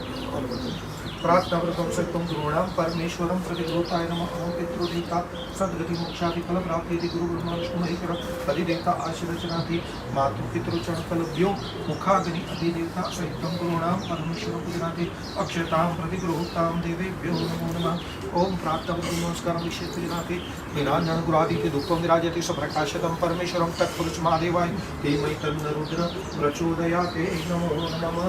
प्रार्थना व्रतम सत्यम गुरुणाम परमेश्वरम प्रतिगृहताय नमः। अहम पितृदेवता सद्गति मोक्षादि फल प्राप्यते। गुरु ब्रह्मा विष्णु महेश्वर अधिदेवता आशीर्वचनाते मातृ पितृचरण फलभ्यो मुखाग्नि अधिदेवता सहितं गुरुणाम परमेश्वरम पूजनाते अक्षतां प्रतिगृहताम देवेभ्यो नमो नमः। ओम प्रार्थना व्रतम नमस्कारं विशेष पूजनाते नीलांजन गुरादिते धूपं विराजते सप्रकाशतं परमेश्वरं तत्पुरुष महादेवाय धीमहि तन्नो रुद्र प्रचोदयाते नमो नमः।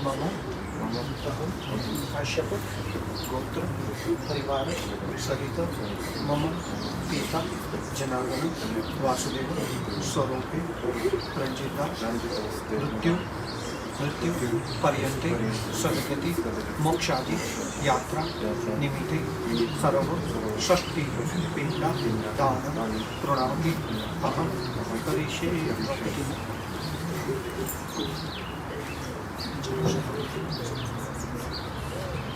मम काश्यप गोत्र परिवार सहित मम पिता जनार्दन वासुदेव स्वरूपे रंजिता मृत्यु पर्यन्ते सद्गति मोक्षादि यात्रा निमित्ते सर्व षष्टि पिंड दान प्रणामि अहम करिष्ये।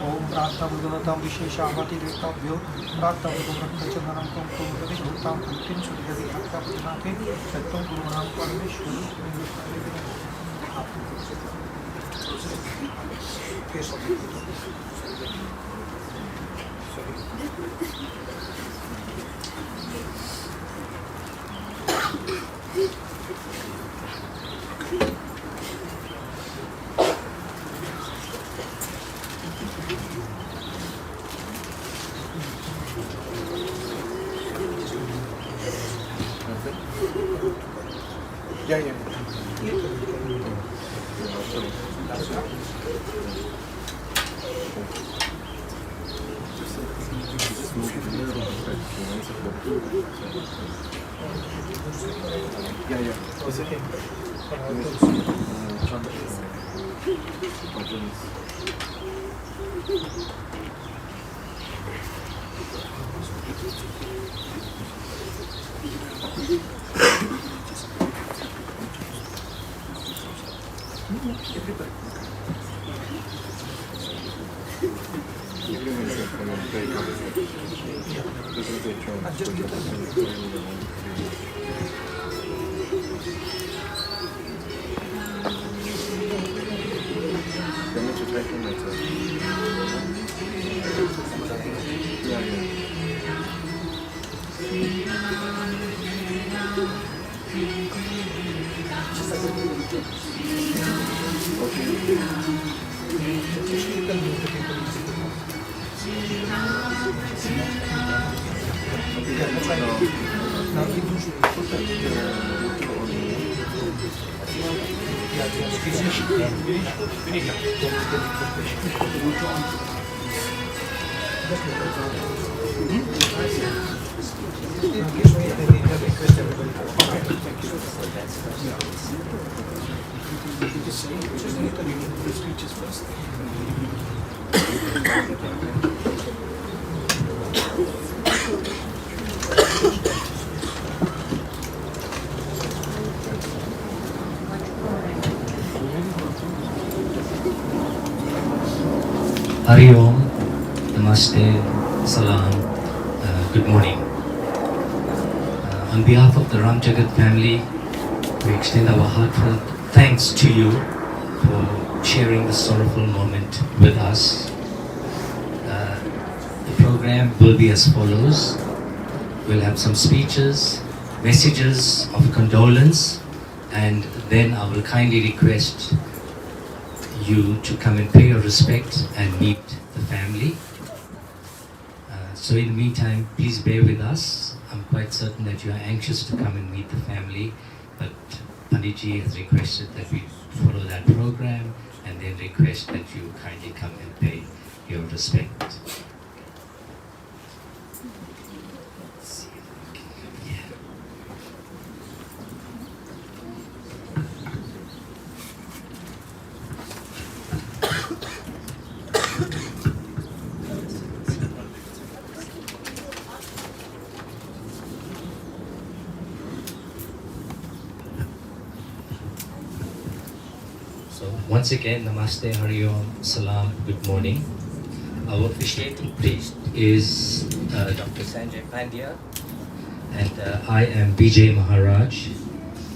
ओम प्रार्थनापूर्वकतां विशेषामतिरेकाभ्यो प्रार्थनापूर्वकं रक्तचन्दनं त्वं कुरुते भूतां अन्तिं सुधीयति प्रार्थनापूर्वके सत्यं गुरूणां परमेश्वरी Yeah. Yeah. It's okay. Hari Om, Namaste, Salam, good morning. On behalf of the Ramjukadh family, we extend our heartfelt thanks to you for sharing this sorrowful moment with us. The program will be as follows. We'll have some speeches, messages of condolence, and then I will kindly request you to come and pay your respect and meet the family. So in the meantime, please bear with us. I'm quite certain that you are anxious to come and meet the family, but Panditji has requested that we follow that program and then request that you kindly come and pay your respect. Once again, Namaste, Hari Om, Salam, good morning. Our officiating priest is Dr. Sanjay Pandya, and I am Vijay Maharaj,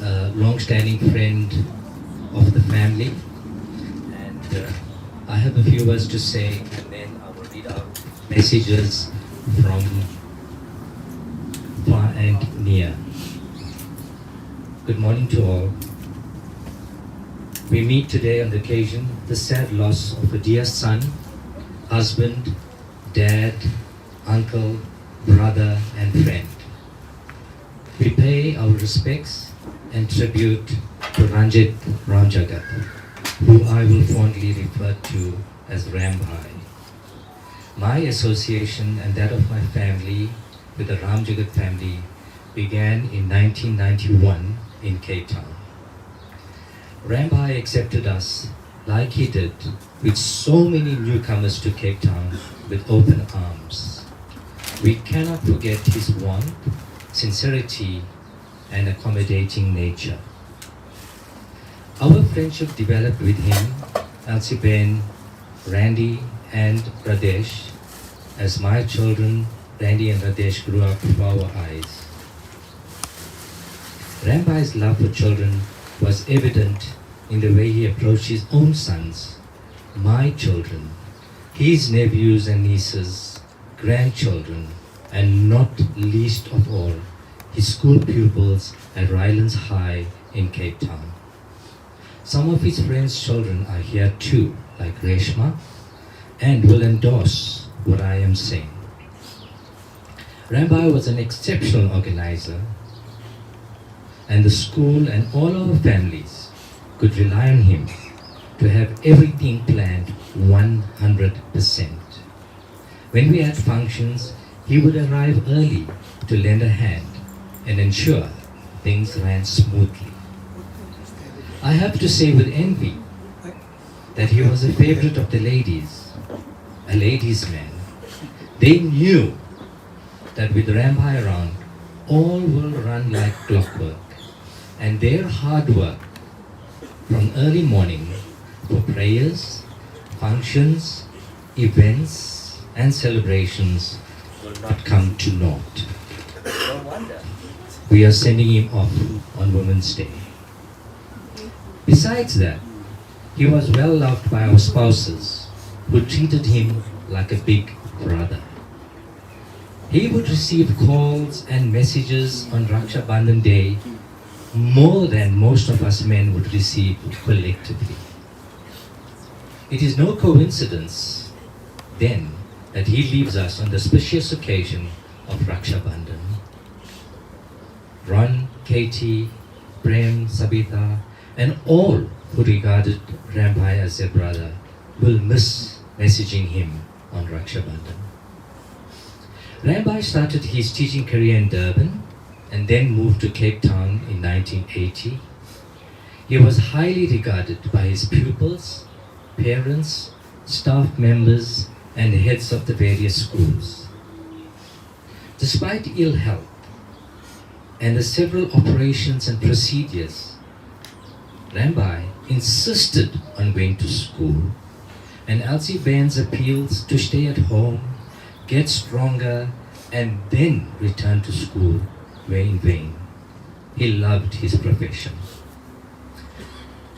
a long-standing friend of the family. And I have a few words to say, and then I will read out messages from far and near. Good morning to all. We meet today on the occasion the sad loss of a dear son, husband, dad, uncle, brother and friend. We pay our respects and tribute to RANJITH RAMJUKADH, who I will fondly refer to as Rambhai. My association and that of my family with the RAMJUKADH family began in 1991 in Cape Town. Rambhai accepted us like he did with so many newcomers to Cape Town with open arms. We cannot forget his warmth, sincerity and accommodating nature. Our friendship developed with him, Elsie Ben, Randy and Radesh, as my children, Randy and Radesh, grew up before our eyes. Rambai's love for children was evident in the way he approached his own sons, my children, his nephews and nieces, grandchildren, and not least of all, his school pupils at Rylands High in Cape Town. Some of his friends' children are here too, like Reshma, and will endorse what I am saying. Rambai was an exceptional organizer, and the school and all our families could rely on him to have everything planned 100%. When we had functions, he would arrive early to lend a hand and ensure things ran smoothly. I have to say with envy that he was a favorite of the ladies, a ladies' man. They knew that with Rambai around, all will run like clockwork, and their hard work from early morning for prayers, functions, events, and celebrations will not come to naught. No wonder we are sending him off on Women's Day. Besides that, he was well loved by our spouses, who treated him like a big brother. He would receive calls and messages on Raksha Bandhan Day more than most of us men would receive collectively. It is no coincidence then that he leaves us on the specious occasion of Raksha Bandhan. Ron, Katie, Prem, Sabita, and all who regarded Rambai as their brother will miss messaging him on Raksha Bandhan. Rambai started his teaching career in Durban and then moved to Cape Town in 1980. He was highly regarded by his pupils, parents, staff members, and heads of the various schools. Despite ill health and the several operations and procedures, Rambai insisted on going to school, and Elsie Bain's appeals to stay at home, get stronger, and then return to school were in vain. He loved his profession.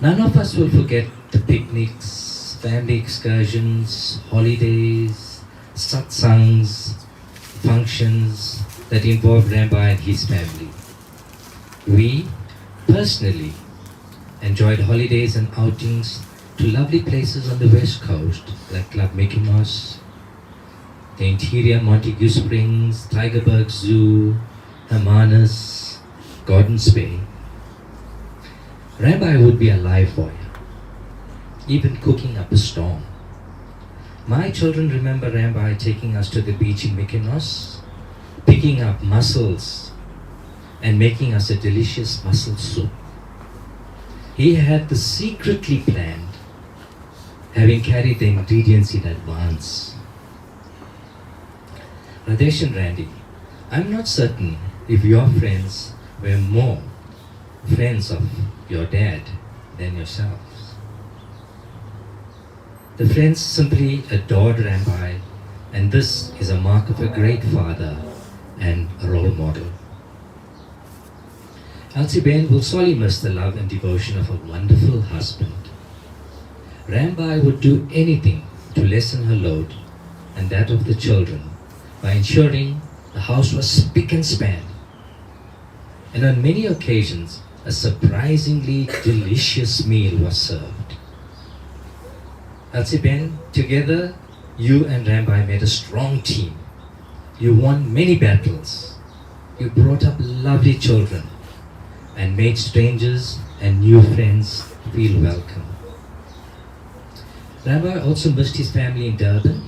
None of us will forget the picnics, family excursions, holidays, satsangs, functions that involved Rambai and his family. We, personally, enjoyed holidays and outings to lovely places on the west coast like Club Mickey Mouse, the interior Montague Springs, Tygerberg Zoo, Hermanus, Gordons Bay. Rambai would be a live boy, even cooking up a storm. My children remember Rambai taking us to the beach in Mykonos, picking up mussels and making us a delicious mussel soup. He had this secretly planned, having carried the ingredients in advance. Radesh and Randy, I'm not certain if your friends were more friends of your dad than yourselves. The friends simply adored Rambai, and this is a mark of a great father and a role model. Elsie Bain will sorely miss the love and devotion of a wonderful husband. Rambai would do anything to lessen her load and that of the children by ensuring the house was spick and span. And on many occasions, a surprisingly delicious meal was served. Elsie Bain, together, you and Rambai made a strong team. You won many battles. You brought up lovely children and made strangers and new friends feel welcome. Rambai also missed his family in Durban,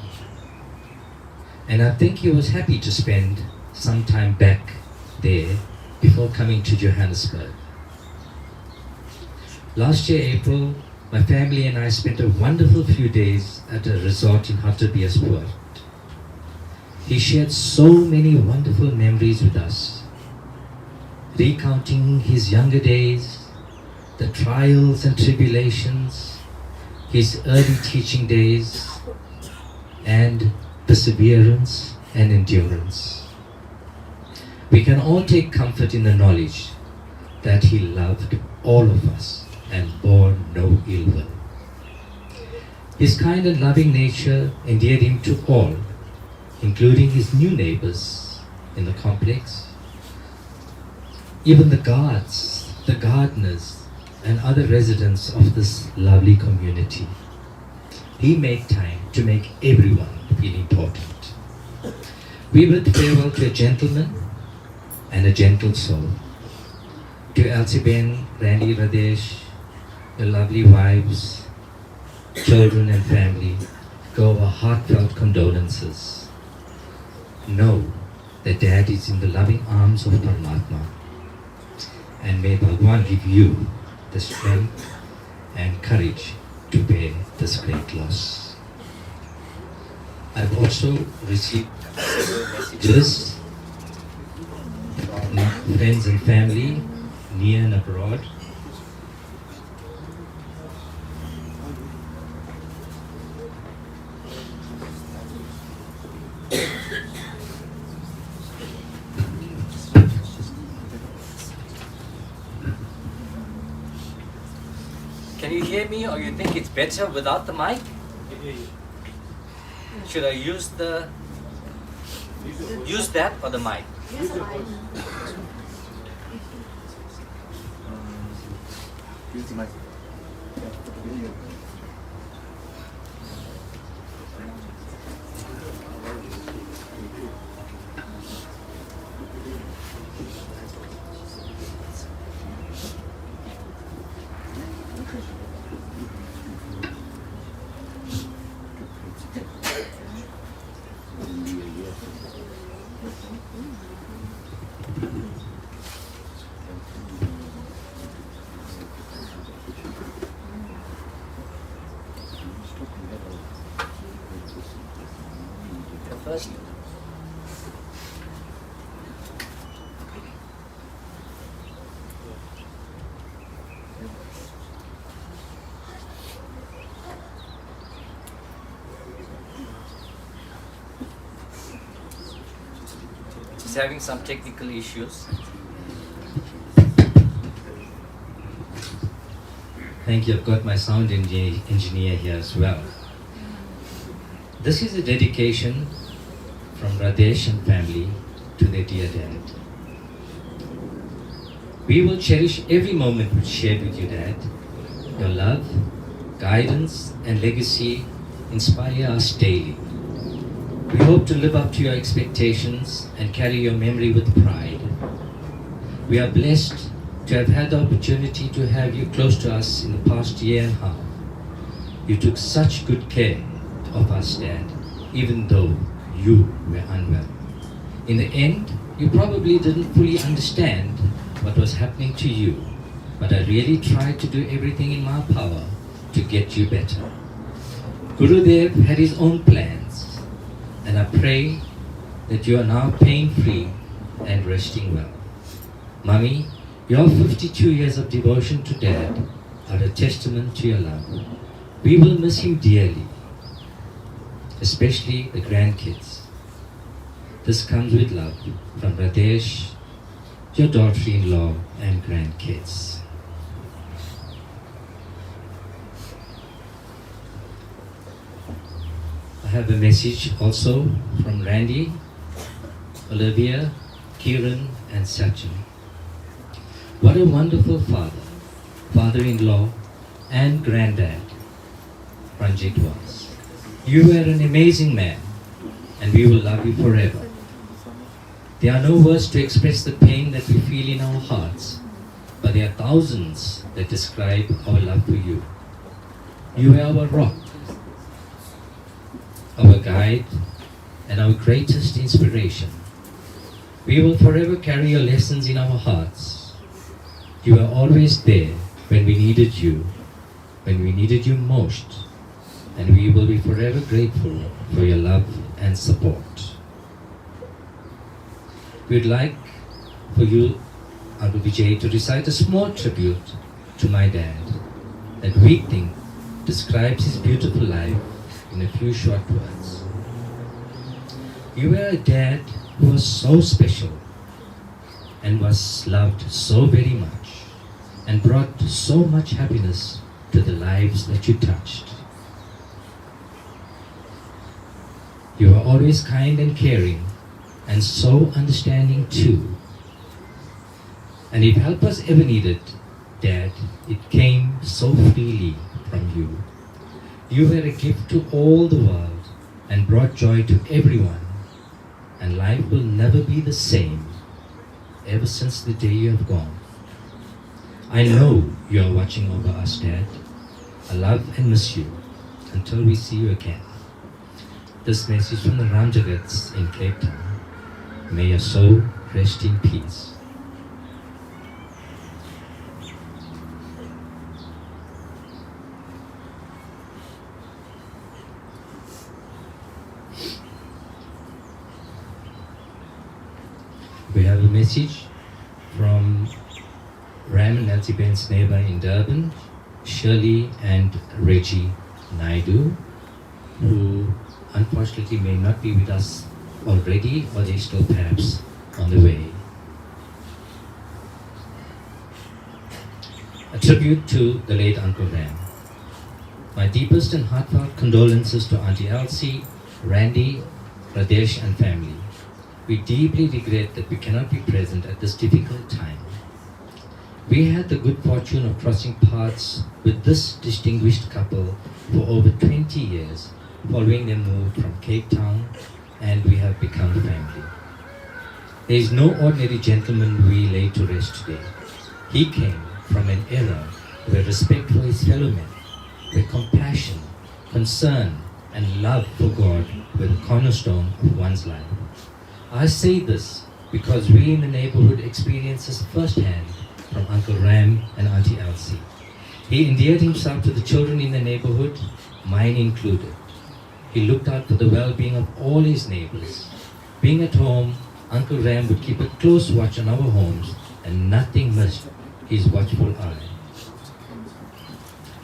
and I think he was happy to spend some time back there before coming to Johannesburg. Last year, April, my family and I spent a wonderful few days at a resort in Hartbeespoort. He shared so many wonderful memories with us, recounting his younger days, the trials and tribulations, his early teaching days, and perseverance and endurance. We can all take comfort in the knowledge that he loved all of us and bore no ill will. His kind and loving nature endeared him to all, including his new neighbors in the complex, even the guards, the gardeners, and other residents of this lovely community. He made time to make everyone feel important. We bid farewell to a gentleman and a gentle soul. To Elsie-Ben, Randy, Radesh, your lovely wives, children and family, go our heartfelt condolences. Know that Dad is in the loving arms of Paramatma, and may Bhagwan give you the strength and courage to bear this great loss. I've also received several messages from friends and family, near and abroad. Can you hear me, or you think it's better without the mic? Should I use that or the mic? Use the mic. First, just having some technical issues. Thank you. I've got my sound engineer here as well. This is a dedication from Radesh and family to their dear Dad. We will cherish every moment we shared with you, Dad. Your love, guidance, and legacy inspire us daily. We hope to live up to your expectations and carry your memory with pride. We are blessed to have had the opportunity to have you close to us in the past year and a half. You took such good care of us, Dad, even though you were unwell. In the end, you probably didn't fully understand what was happening to you, but I really tried to do everything in my power to get you better. Gurudev had his own plans, and I pray that you are now pain-free and resting well. Mummy, your 52 years of devotion to Dad are a testament to your love. We will miss him dearly, especially the grandkids. This comes with love from Radesh, your daughter-in-law and grandkids. I have a message also from Randy, Olivia, Kieran and Sachin. What a wonderful father, father-in-law and granddad Ranjit was. You were an amazing man, and we will love you forever. There are no words to express the pain that we feel in our hearts, but there are thousands that describe our love for you. You are our rock, our guide, and our greatest inspiration. We will forever carry your lessons in our hearts. You were always there when we needed you most, and we will be forever grateful for your love and support. We'd like for you, Uncle Vijay, to recite a small tribute to my dad that we think describes his beautiful life in a few short words. You were a dad who was so special and was loved so very much and brought so much happiness to the lives that you touched. You were always kind and caring and so understanding too. And if help was ever needed, Dad, it came so freely from you. You were a gift to all the world and brought joy to everyone. And life will never be the same ever since the day you have gone. I know you are watching over us, Dad. I love and miss you until we see you again. This message from the Ramjukads in Cape Town. May your soul rest in peace. We have a message from Ram and Nancy Ben's neighbor in Durban, Shirley and Reggie Naidu, who unfortunately may not be with us already, or they're still perhaps on the way. A tribute to the late Uncle Ram. My deepest and heartfelt condolences to Auntie Elsie, Randy, Radesh and family. We deeply regret that we cannot be present at this difficult time. We had the good fortune of crossing paths with this distinguished couple for over 20 years, following their move from Cape Town, and we have become family. There is no ordinary gentleman we lay to rest today. He came from an era where respect for his fellow men, where compassion, concern, and love for God were the cornerstone of one's life. I say this because we in the neighborhood experience this firsthand from Uncle Ram and Auntie Elsie. He endeared himself to the children in the neighborhood, mine included. He looked out for the well-being of all his neighbors. Being at home, Uncle Ram would keep a close watch on our homes and nothing missed his watchful eye.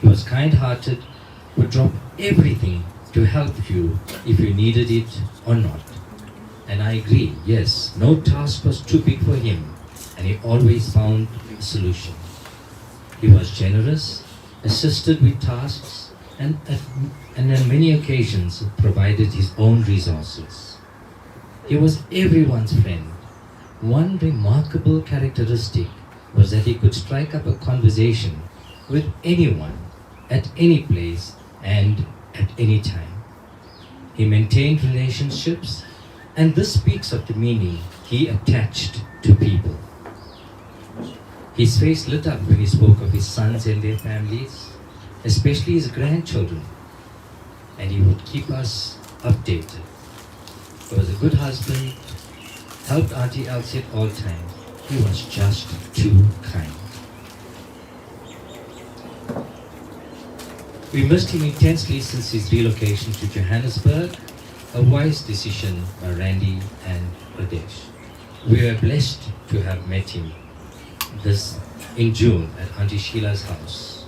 He was kind-hearted, would drop everything to help you if you needed it or not. And I agree, yes, no task was too big for him, and he always found a solution. He was generous, assisted with tasks, and on many occasions provided his own resources. He was everyone's friend. One remarkable characteristic was that he could strike up a conversation with anyone, at any place, and at any time. He maintained relationships, and this speaks of the meaning he attached to people. His face lit up when he spoke of his sons and their families, especially his grandchildren, and he would keep us updated. He was a good husband, helped Auntie Elsie at all times. He was just too kind. We missed him intensely since his relocation to Johannesburg, a wise decision by Randy and Radesh. We were blessed to have met him in June at Auntie Sheila's house.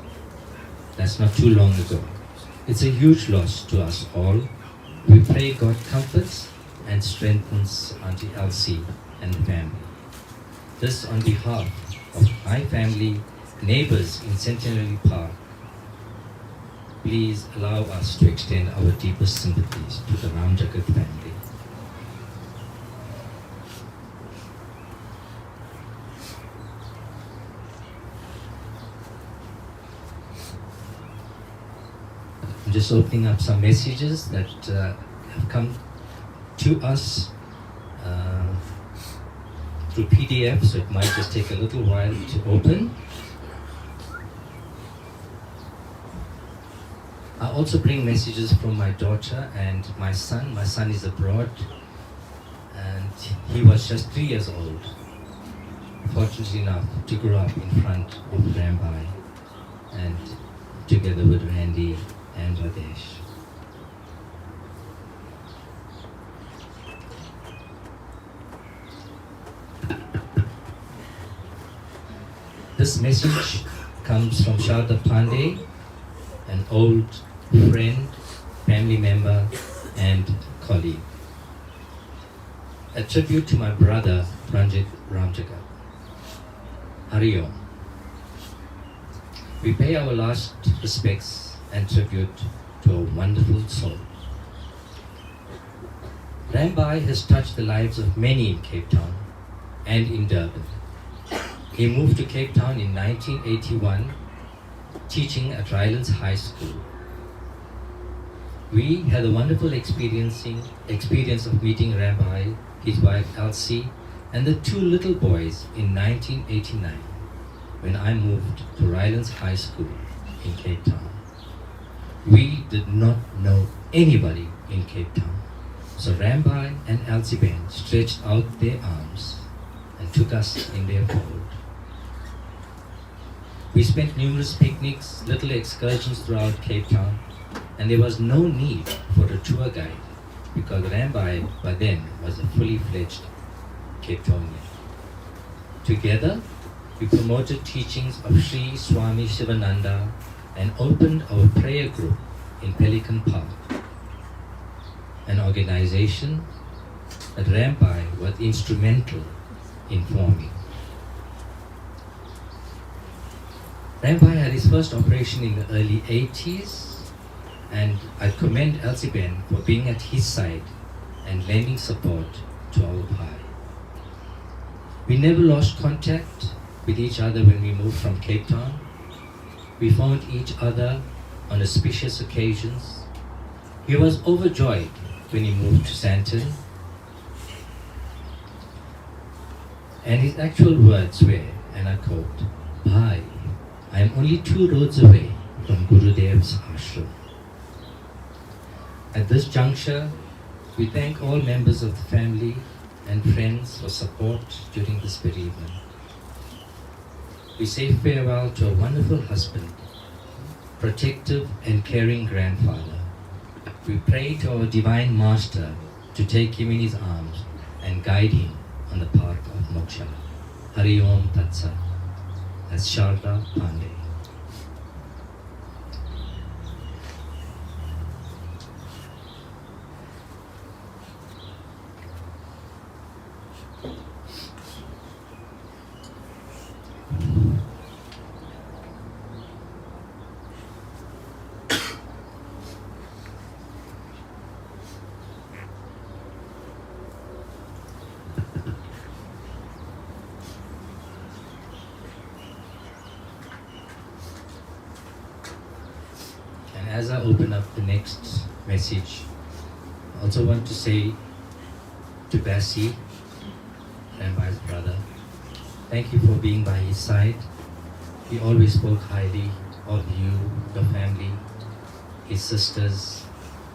That's not too long ago. It's a huge loss to us all. We pray God comforts and strengthens Auntie Elsie and the family. This on behalf of my family, neighbors in Centenary Park. Please allow us to extend our deepest sympathies to the Ramjukad family. I'm just opening up some messages that have come to us through PDF, so it might just take a little while to open. I also bring messages from my daughter and my son. My son is abroad and he was just 3 years old, fortunate enough to grow up in front of Rambai and together with Randy and Radesh. This message comes from Sharda Pandey, an old friend, family member, and colleague. a tribute to my brother, RANJITH RAMJUKADH. Hari Om. We pay our last respects and tribute to a wonderful soul. Rambai has touched the lives of many in Cape Town and in Durban. He moved to Cape Town in 1981, teaching at Rylands High School. We had a wonderful experience of meeting Rambai, his wife Elsie, and the two little boys in 1989 when I moved to Rylands High School in Cape Town. We did not know anybody in Cape Town, so Rambai and Elsie Ben stretched out their arms and took us in their fold. We spent numerous picnics, little excursions throughout Cape Town, and there was no need for a tour guide because Rambai by then was a fully fledged Cape Townian. Together, we promoted teachings of Sri Swami Shivananda and opened our prayer group in Pelican Park, an organization that Rambai was instrumental in forming. Rambai had his first operation in the early 80s, and I commend Elsie Ben for being at his side and lending support to our Pai. We never lost contact with each other when we moved from Cape Town. We found each other on auspicious occasions. He was overjoyed when he moved to Sandton, and his actual words were, and I quote, "Bhai, I am only 2 roads away from Gurudev's ashram." At this juncture, we thank all members of the family and friends for support during this bereavement. We say farewell to a wonderful husband, protective and caring grandfather. We pray to our Divine Master to take him in his arms and guide him on the path of moksha. Hari Om Tat Sat. As Sharda Pandey. As I open up the next message, I also want to say to Bassi, Rambai's brother, thank you for being by his side. He always spoke highly of you, your family, his sisters,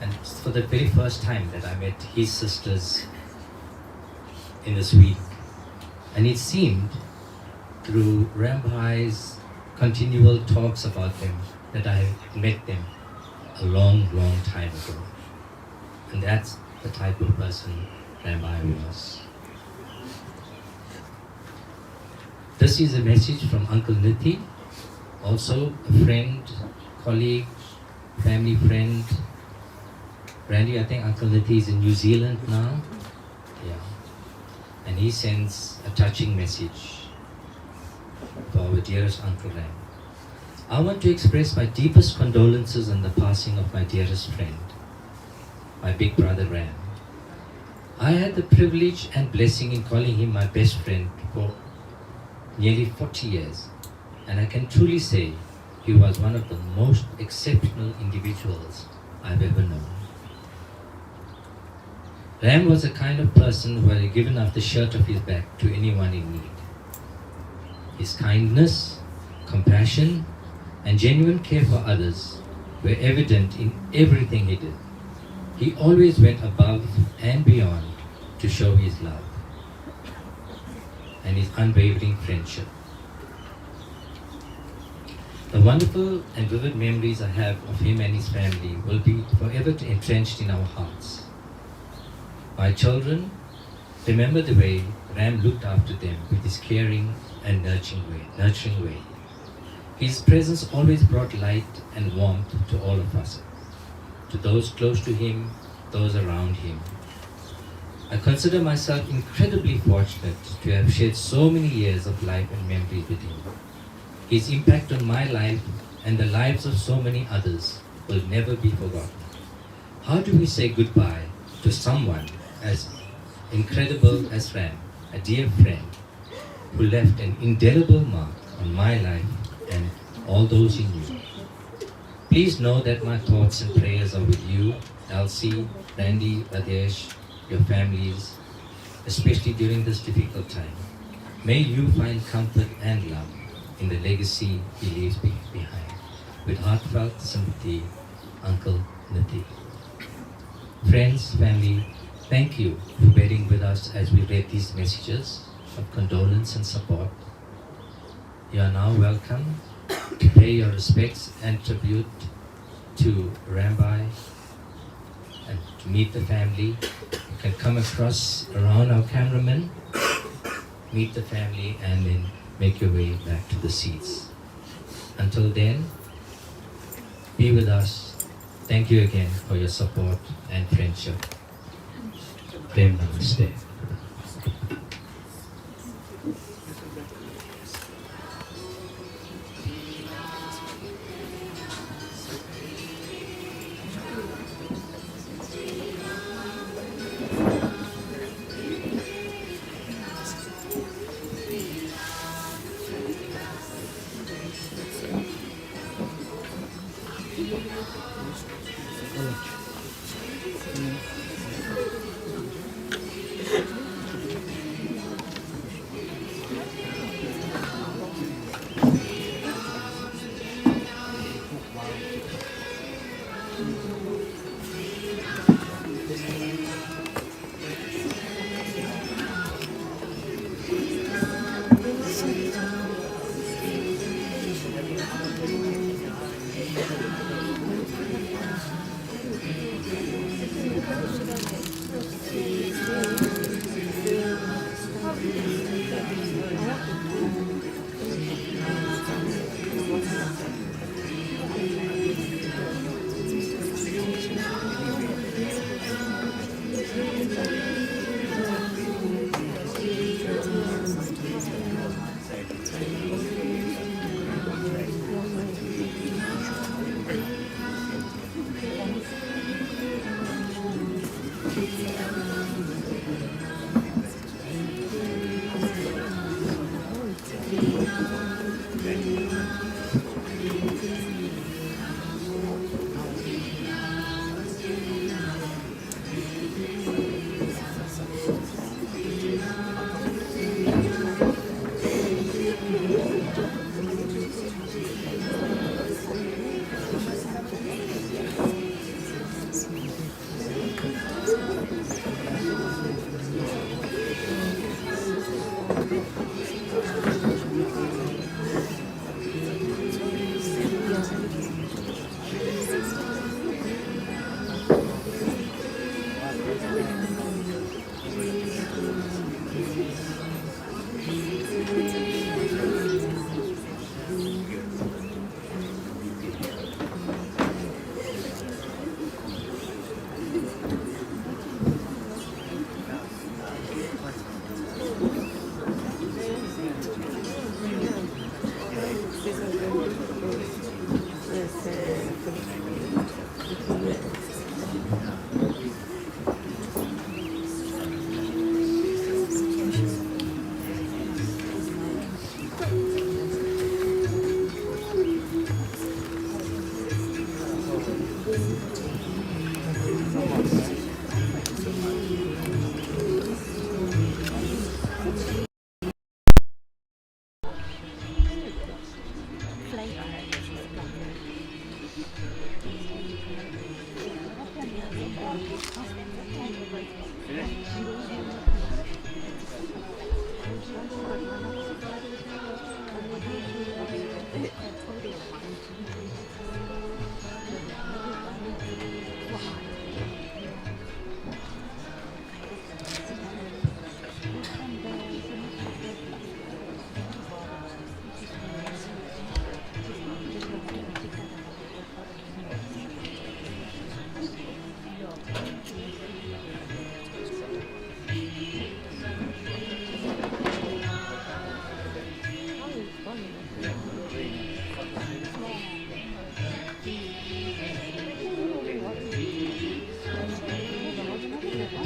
and for the very first time that I met his sisters in this week. And it seemed through Rambai's continual talks about them that I met them a long, long time ago. And that's the type of person Rambai was. This is a message from Uncle Nithi, also a friend, colleague, family friend. Randy, I think Uncle Nithi is in New Zealand now. Yeah. And he sends a touching message for our dearest Uncle Ram. I want to express my deepest condolences on the passing of my dearest friend, my big brother Ram. I had the privilege and blessing in calling him my best friend for nearly 40 years, and I can truly say he was one of the most exceptional individuals I've ever known. Ram was the kind of person who had given up the shirt off his back to anyone in need. His kindness, compassion, and genuine care for others were evident in everything he did. He always went above and beyond to show his love and his unwavering friendship. The wonderful and vivid memories I have of him and his family will be forever entrenched in our hearts. My children, remember the way Ram looked after them with his caring and nurturing way. His presence always brought light and warmth to all of us, to those close to him, those around him. I consider myself incredibly fortunate to have shared so many years of life and memory with him. His impact on my life and the lives of so many others will never be forgotten. How do we say goodbye to someone as incredible as Ram, a dear friend who left an indelible mark on my life and all those he knew? Please know that my thoughts and prayers are with you, Elsie, Randy, Radesh, your families, especially during this difficult time. May you find comfort and love in the legacy he leaves behind. With heartfelt sympathy, Uncle Niti. Friends, family, thank you for bearing with us as we read these messages of condolence and support. You are now welcome to pay your respects and tribute to Rambai and to meet the family. You can come across around our cameraman, meet the family, and then make your way back to the seats. Until then, be with us. Thank you again for your support and friendship. Prem Namaste.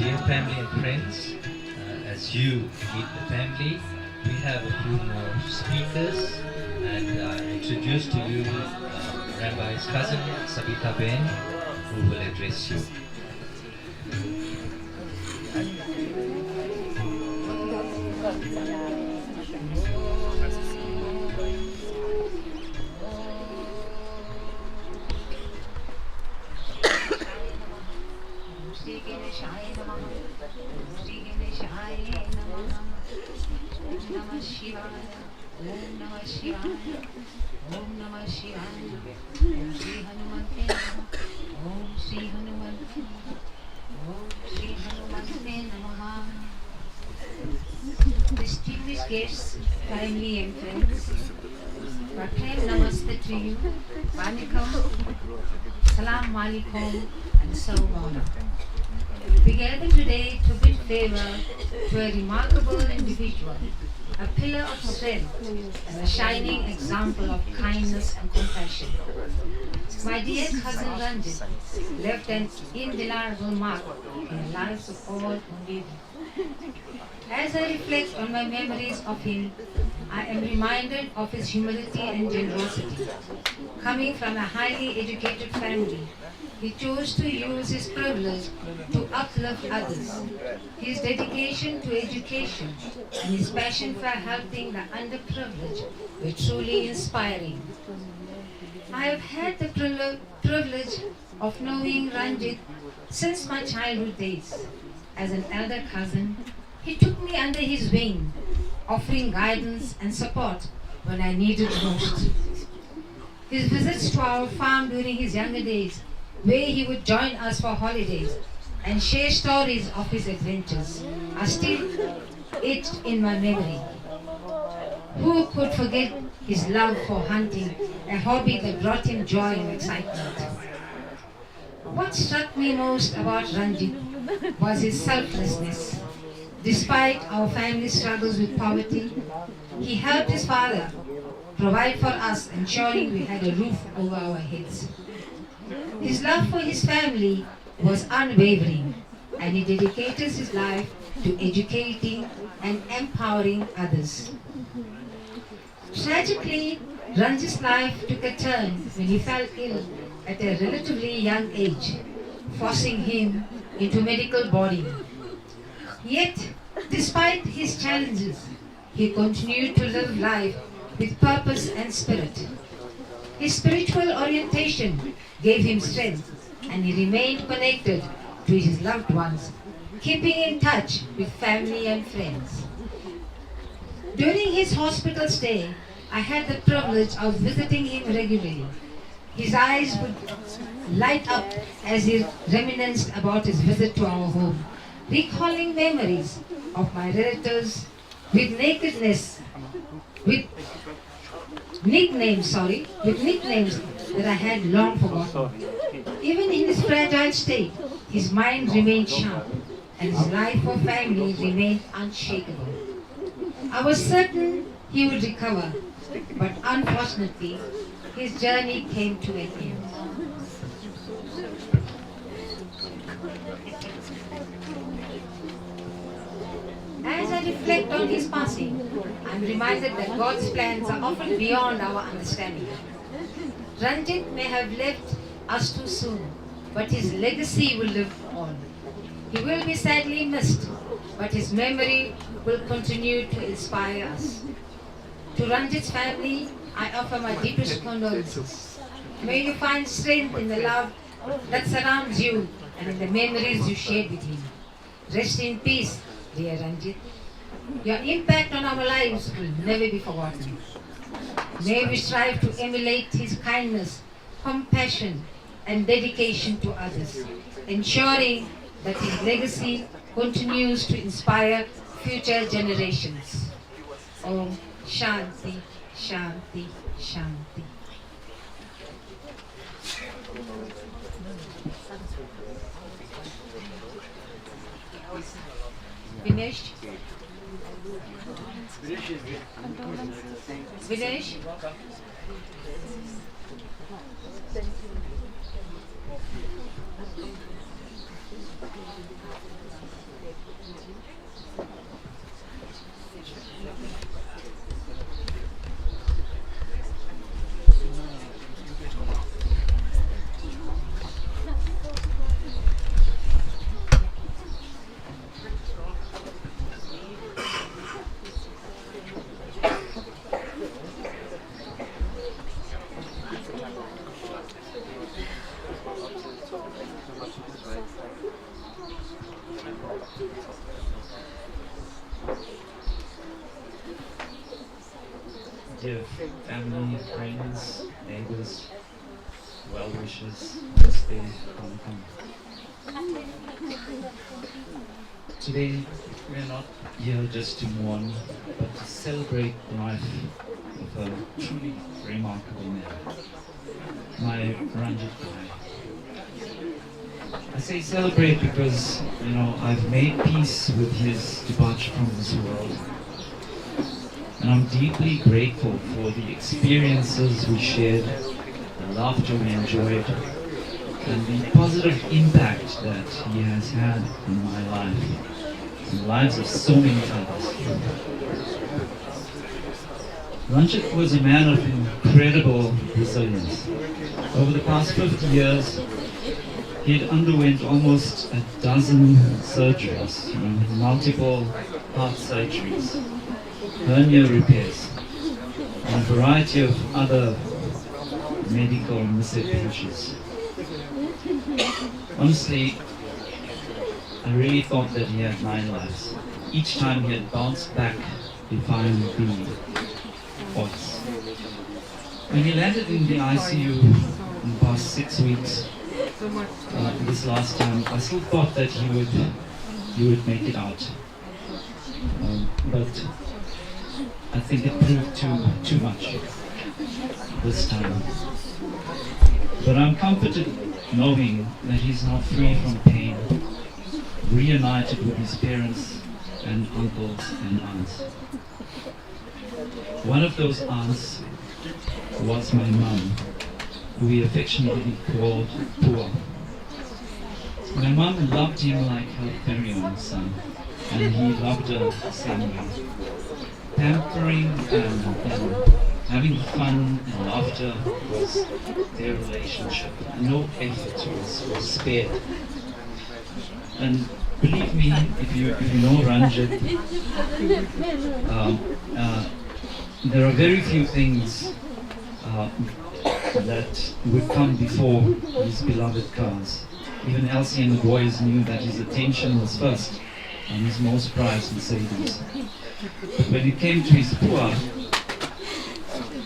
dear family and friends, as you meet the family, we have a few more speakers, and introduce to you Rabbi's cousin Sabita Ben, who will address you. Distinguished guests, family and friends, Pratham Namaste to you, Vanakkam, Salam Alaikum, and so on. We gather today to bid farewell to a remarkable individual, a pillar of strength, and a shining example of kindness and compassion. My dear cousin Ranjith left an indelible mark in the lives of all who knew him. As I reflect on my memories of him, I am reminded of his humility and generosity. Coming from a highly educated family, he chose to use his privilege to uplift others. His dedication to education and his passion for helping the underprivileged were truly inspiring. I have had the privilege of knowing Ranjith since my childhood days. As an elder cousin, he took me under his wing, offering guidance and support when I needed most. His visits to our farm during his younger days, where he would join us for holidays and share stories of his adventures, are still etched in my memory. Who could forget his love for hunting, a hobby that brought him joy and excitement? What struck me most about Ranjith was his selflessness. Despite our family struggles with poverty, he helped his father provide for us, ensuring we had a roof over our heads. His love for his family was unwavering, and he dedicated his life to educating and empowering others. Tragically, Ranjith's life took a turn when he fell ill at a relatively young age, forcing him into medical boarding. Yet, despite his challenges, he continued to live life with purpose and spirit. His spiritual orientation gave him strength, and he remained connected to his loved ones, keeping in touch with family and friends. During his hospital stay, I had the privilege of visiting him regularly. His eyes would light up as he reminisced about his visit to our home, recalling memories of my relatives with nicknames that I had long forgotten. Even in his fragile state, his mind remained sharp and his life for family remained unshakable. I was certain he would recover, but unfortunately, his journey came to an end. As I reflect on his passing, I am reminded that God's plans are often beyond our understanding. Ranjith may have left us too soon, but his legacy will live on. He will be sadly missed, but his memory will continue to inspire us. To Ranjith's family, I offer my deepest condolences. May you find strength in the love that surrounds you and in the memories you shared with him. Rest in peace, dear Ranjith. Your impact on our lives will never be forgotten. May we strive to emulate his kindness, compassion, and dedication to others, ensuring that his legacy continues to inspire future generations. Om Shanti, Shanti, Shanti. Finished? Finished? Dear family, friends, neighbors, well-wishers, namaste, come. Today, we are not here just to mourn, but to celebrate the life of a truly remarkable man, my Ranjith Bhai. I say celebrate because, I've made peace with his departure from this world. And I'm deeply grateful for the experiences we shared, the laughter we enjoyed, and the positive impact that he has had in my life, in the lives of so many others. Ranjith was a man of incredible resilience. Over the past 50 years, he had underwent almost a dozen surgeries, multiple heart surgeries, hernia repairs, and a variety of other medical misadventures. Honestly, I really thought that he had 9 lives. Each time he had bounced back, defying the odds. When he landed in the ICU in the past 6 weeks, this last time, I still thought that he would make it out. But I think it proved too much this time. But I'm comforted knowing that he's now free from pain, reunited with his parents and uncles and aunts. One of those aunts was my mum, who we affectionately called Pua. My mum loved him like her very own son, and he loved her the same way. Pampering and having fun and laughter was their relationship. No effort was spared. And believe me, if you know Ranjith, there are very few things that would come before his beloved cars. Even Elsie and the boys knew that his attention was first on his most prized Mercedes. But when it came to his Pua,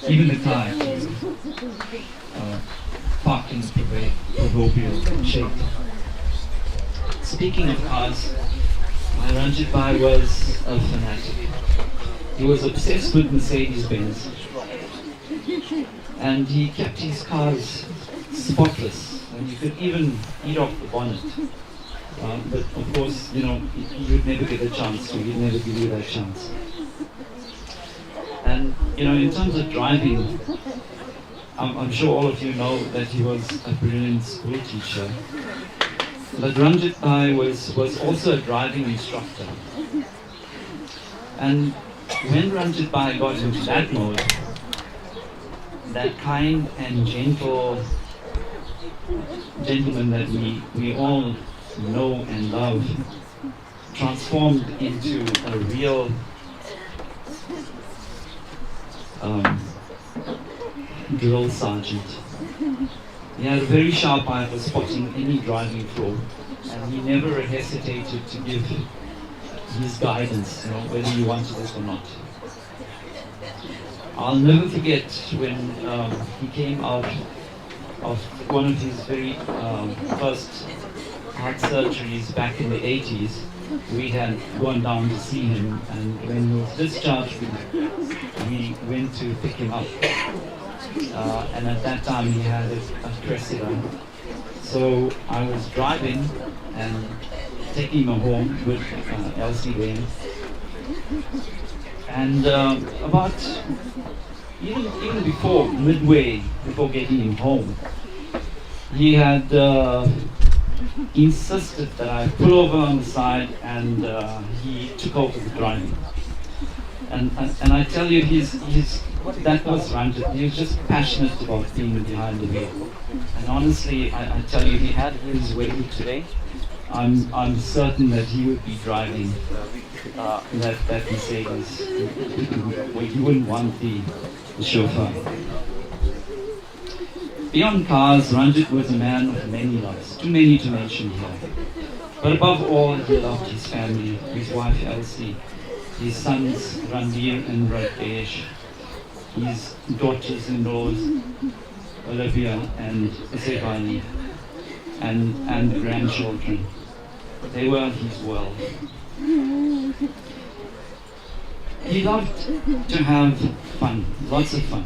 even the car parked in the proverbial shape. Speaking of cars, my Ranjith Bhai was a fanatic. He was obsessed with Mercedes-Benz, and he kept his cars spotless, and you could even eat off the bonnet. But of course, you'd never get a chance to, he'd never give you that chance. And, in terms of driving, I'm sure all of you know that he was a brilliant school teacher. But Ranjith Bhai was also a driving instructor. And when Ranjith Bhai got into that mode, that kind and gentle gentleman that we all know and love transformed into a real drill sergeant. He had a very sharp eye for spotting any driving flaw, and he never hesitated to give his guidance, whether you wanted it or not. I'll never forget when he came out of one of his very first heart surgeries back in the 80s. We had gone down to see him, and when he was discharged, we went to pick him up. And at that time he had a Cressida. So I was driving and taking him home with Elsie there. And about even midway before getting him home, he had insisted that I pull over on the side, and he took over the driving. And I tell you, that was Ranjit. He was just passionate about being behind the wheel. And honestly, I tell you, he had his way today. I'm certain that he would be driving that Mercedes. He wouldn't want the chauffeur. Beyond cars, Ranjit was a man of many loves, too many to mention here. But above all, he loved his family, his wife Elsie, his sons Ranveer and Rakesh, his daughters-in-laws Olivia and Sevani, and the grandchildren. They were his world. He loved to have fun, lots of fun.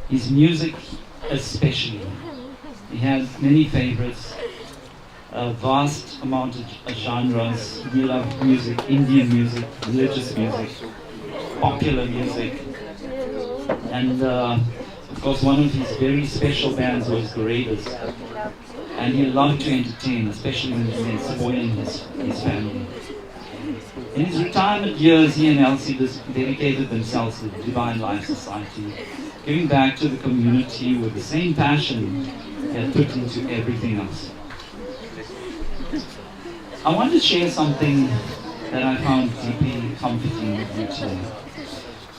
His music especially. He had many favorites, a vast amount of genres. He loved music, Indian music, religious music, popular music, and of course one of his very special bands was the Raiders. And he loved to entertain, especially when he meant spoiling his family. In his retirement years, he and Elsie dedicated themselves to the Divine Life Society, giving back to the community with the same passion they had put into everything else. I want to share something that I found deeply comforting with you today.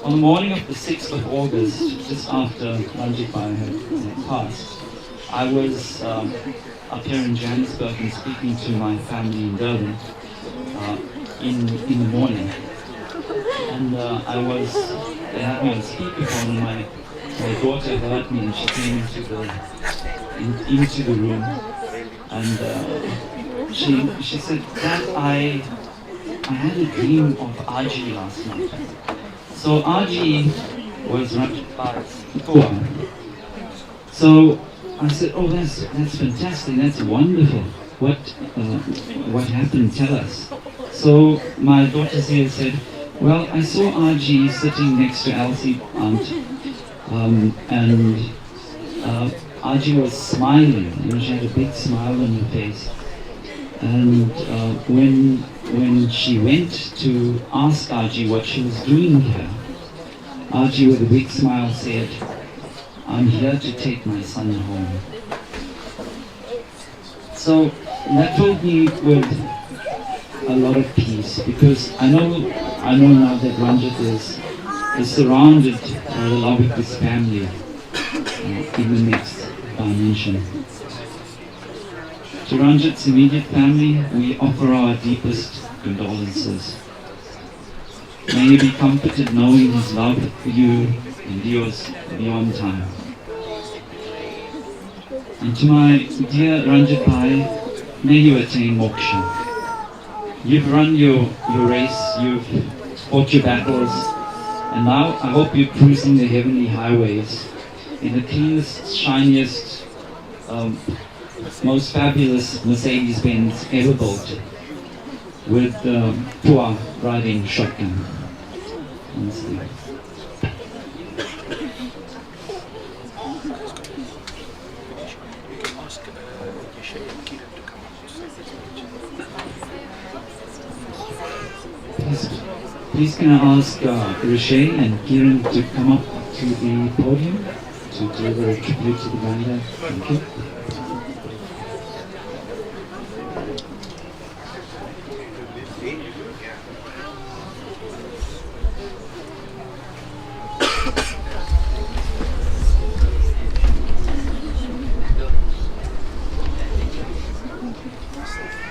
On the morning of the 6th of August, just after Ranjit had passed, I was up here in Johannesburg and speaking to my family in Durban in the morning. And they had me on speakerphone, and my daughter heard me, and she came into the room, and she said, "Dad, I had a dream of Aji last night." So Aji was Ranjit tour. So I said, "Oh, that's fantastic. That's wonderful. What happened? Tell us." So my daughter here said, "Well, I saw RG sitting next to Elsie aunt, and RG was smiling. She had a big smile on her face. And when she went to ask RG what she was doing here, RG with a big smile said, 'I'm here to take my son home.'" So that filled me with a lot of peace, because I know now that Ranjit is surrounded by the love of his family in the next dimension. To Ranjit's immediate family, we offer our deepest condolences. May you be comforted knowing his love for you endures beyond time. And to my dear Ranjit Bhai, may you attain moksha. You've run your race, you've fought your battles, and now I hope you're cruising the heavenly highways in the cleanest, shiniest, most fabulous Mercedes-Benz ever built, with Pua riding shotgun. Honestly. Please can I ask Rishi and Kiran to come up to the podium to deliver a tribute to the granddad. Thank you.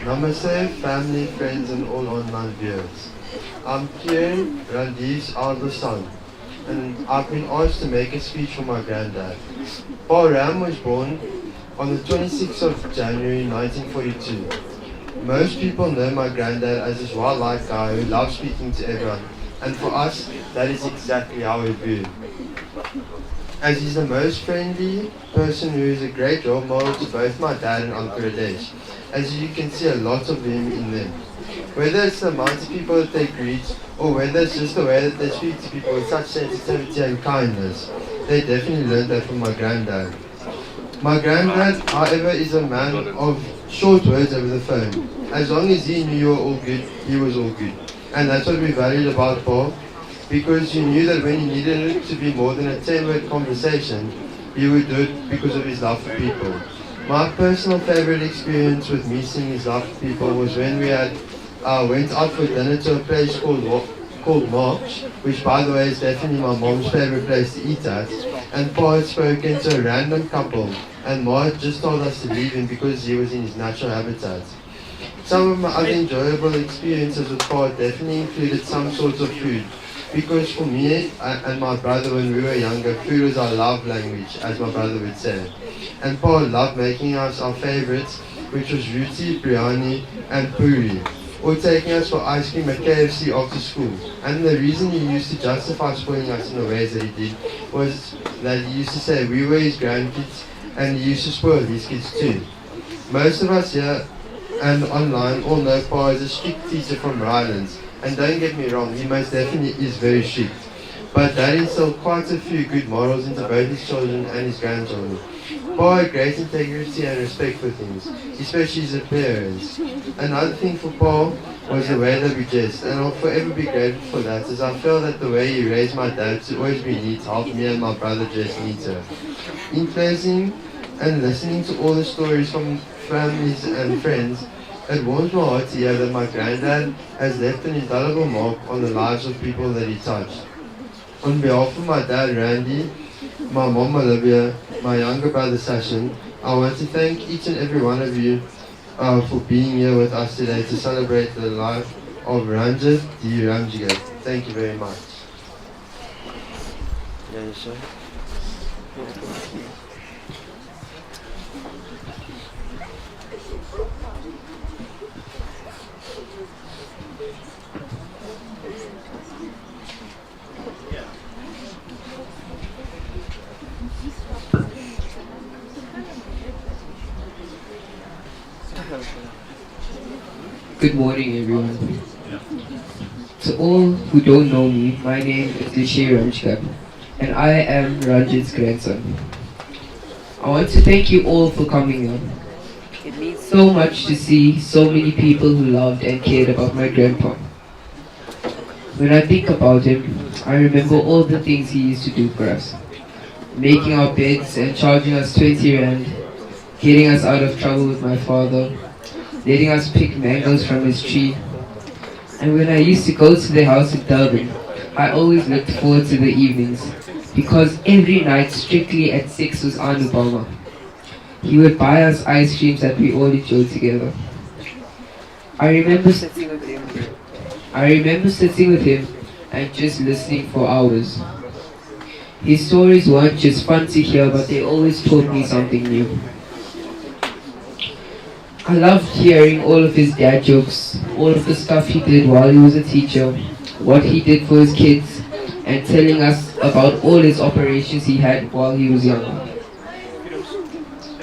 Namaste, family, friends and all online viewers. I'm Kieran, Ranjith's elder son, and I've been asked to make a speech for my granddad. Pa Ram was born on the 26th of January 1942. Most people know my granddad as this wildlife guy who loves speaking to everyone, and for us, that is exactly how we view him. As he's the most friendly person who is a great role model to both my dad and Uncle Radesh, as you can see a lot of him in them. Whether it's the amount of people that they greet, or whether it's just the way that they speak to people with such sensitivity and kindness, they definitely learned that from my granddad. My granddad, however, is a man of short words over the phone. As long as he knew you were all good, he was all good. And that's what we valued about Paul, because you knew that when he needed it to be more than a 10-word conversation, he would do it because of his love for people. My personal favorite experience with meeting his love for people was when we went out for dinner to a place called March, which by the way is definitely my mom's favorite place to eat at, and Paul had spoken to a random couple, and Ma had just told us to leave him because he was in his natural habitat. Some of my other enjoyable experiences with Paul definitely included some sorts of food, because for me and my brother when we were younger, food was our love language, as my brother would say. And Paul loved making us our favorites, which was roti, biryani and puri, or taking us for ice cream at KFC after school. And the reason he used to justify spoiling us in the ways that he did was that he used to say we were his grandkids and he used to spoil these kids too. Most of us here and online all know Paul is a strict teacher from Rylands, and don't get me wrong, he most definitely is very strict. But that instilled quite a few good morals into both his children and his grandchildren. Paul had great integrity and respect for things, especially his appearance. Another thing for Paul was the way that we dressed, and I'll forever be grateful for that, as I feel that the way he raised my dad to always be neat helped me and my brother dress neater. In closing, and listening to all the stories from families and friends, it warms my heart to hear that my granddad has left an indelible mark on the lives of people that he touched. On behalf of my dad Randy, my mom Olivia, my younger brother Sashin, I want to thank each and every one of you for being here with us today to celebrate the life of RANJITH RAMJUKADH. Thank you very much. Good morning, everyone. To all who don't know me, my name is RANJITH RAMJUKADH, and I am Ranjit's grandson. I want to thank you all for coming here. It means so much to see so many people who loved and cared about my grandpa. When I think about him, I remember all the things he used to do for us. Making our beds and charging us 20 rand, getting us out of trouble with my father, letting us pick mangoes from his tree. And when I used to go to the house in Durban, I always looked forward to the evenings, because every night strictly at 6 was Anubama. He would buy us ice creams that we all enjoyed together. I remember sitting with him and just listening for hours. His stories weren't just fun to hear, but they always taught me something new. I loved hearing all of his dad jokes, all of the stuff he did while he was a teacher, what he did for his kids, and telling us about all his operations he had while he was young.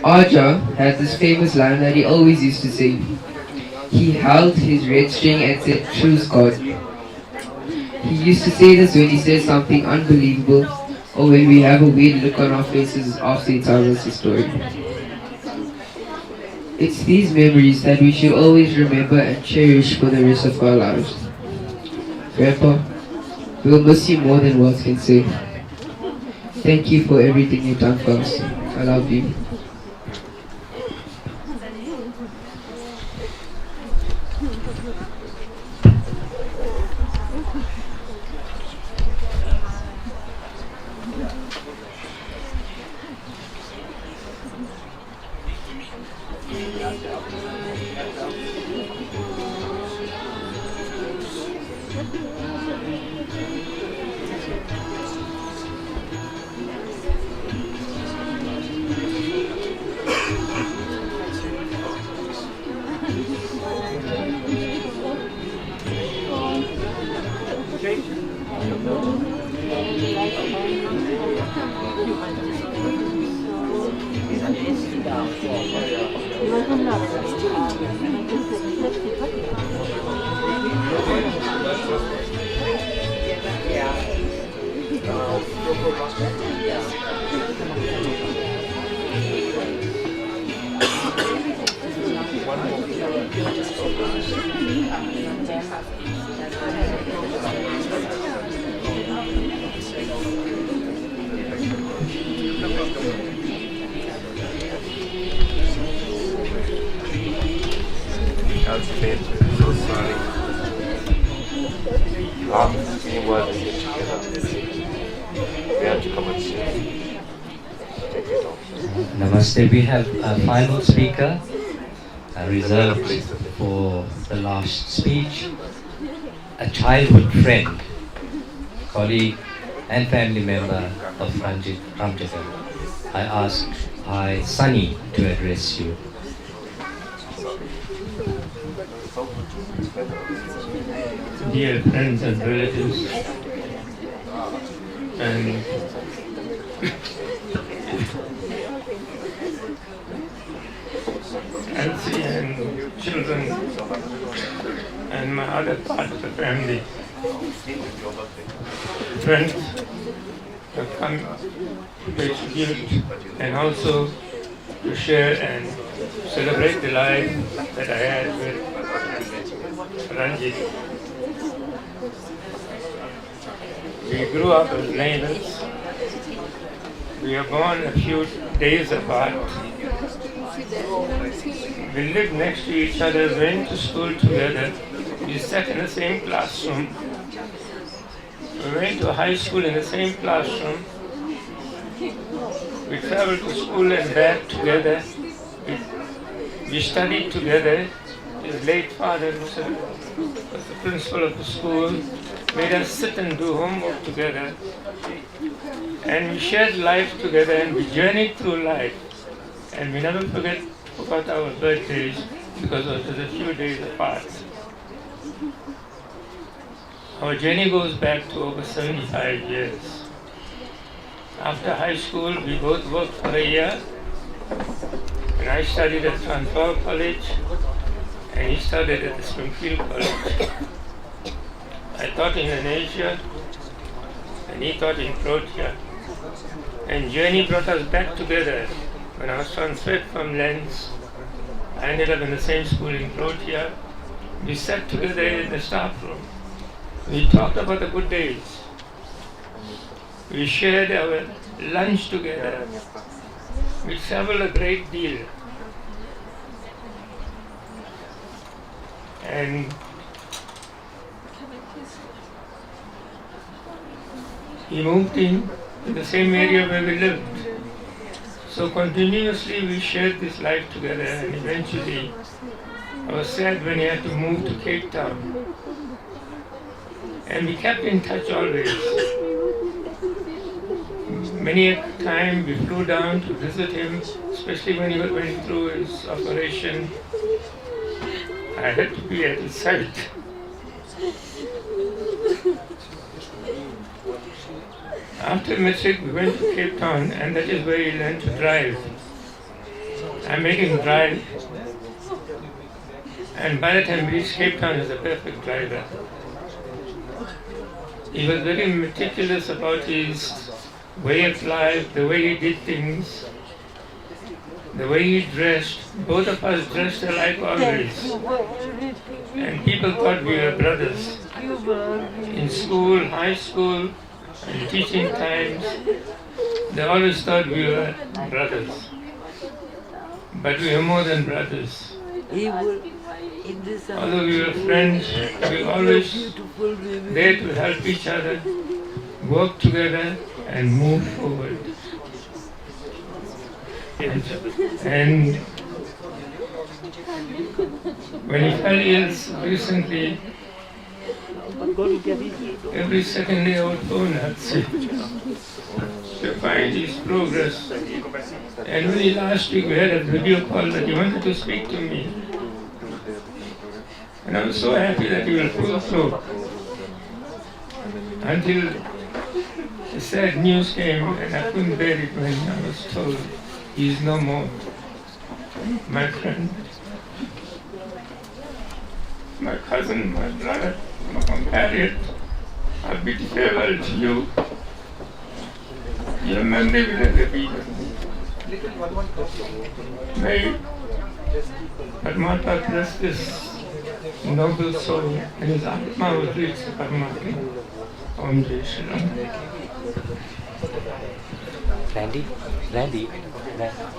Aja had this famous line that he always used to sing. He held his red string and said, "Choose God." He used to say this when he said something unbelievable, or when we have a weird look on our faces after he tells us the story. It's these memories that we should always remember and cherish for the rest of our lives. Grandpa, we'll miss you more than words can say. Thank you for everything you've done for us. I love you. So sorry. Long we were here together. We have to come and see. Take it off. Namaste. We have a final speaker reserved for the last speech. A childhood friend, colleague and family member of RANJITH RAMJUKADH. I ask Bhai Sunny to address you. Dear friends and relatives, and Elsie and children, and my other part of the family, friends have come to pay tribute and also to share and celebrate the life that I had with Ranjith. We grew up as neighbors. We were born a few days apart. We lived next to each other, went to school together. We sat in the same classroom. We went to high school in the same classroom. We traveled to school and back together. We studied together. His late father was the principal of the school, made us sit and do homework together. And we shared life together and we journeyed through life. And we never forgot our birthdays because it was a few days apart. Our journey goes back to over 75 years. After high school, we both worked for a year. And I studied at Transvaal College, and he studied at the Springfield College. I taught in Indonesia, and he taught in Croatia. And journey brought us back together. When I was transferred from Lens, I ended up in the same school in Croatia. We sat together in the staff room. We talked about the good days. We shared our lunch together. We traveled a great deal. And he moved in the same area where we lived. So continuously we shared this life together, and eventually I was sad when he had to move to Cape Town. And we kept in touch always. Many a time we flew down to visit him, especially when he went through his operation. I had to be at his side. After matric, we went to Cape Town, and that is where he learned to drive. I made him drive, and by the time we reached Cape Town, he was a perfect driver. He was very meticulous about his way of life, the way he did things, the way he dressed. Both of us dressed alike always. And people thought we were brothers. In school, high school, and teaching times, they always thought we were brothers. But we were more than brothers. Although we were friends, we were always there to help each other, work together, and move forward. And when he fell ill recently, every second day I would phone her to find his progress. And only last week we had a video call that he wanted to speak to me. And I was so happy that he will pull through. Until the sad news came, and I couldn't bear it when I was told he is no more. My friend, my cousin, my brother, my companion, I bid farewell to you. Your memory will never be. May Paramatma blessed this noble soul and his Atma was reached to Paramatma. Om Jai Shri Ram. Randy,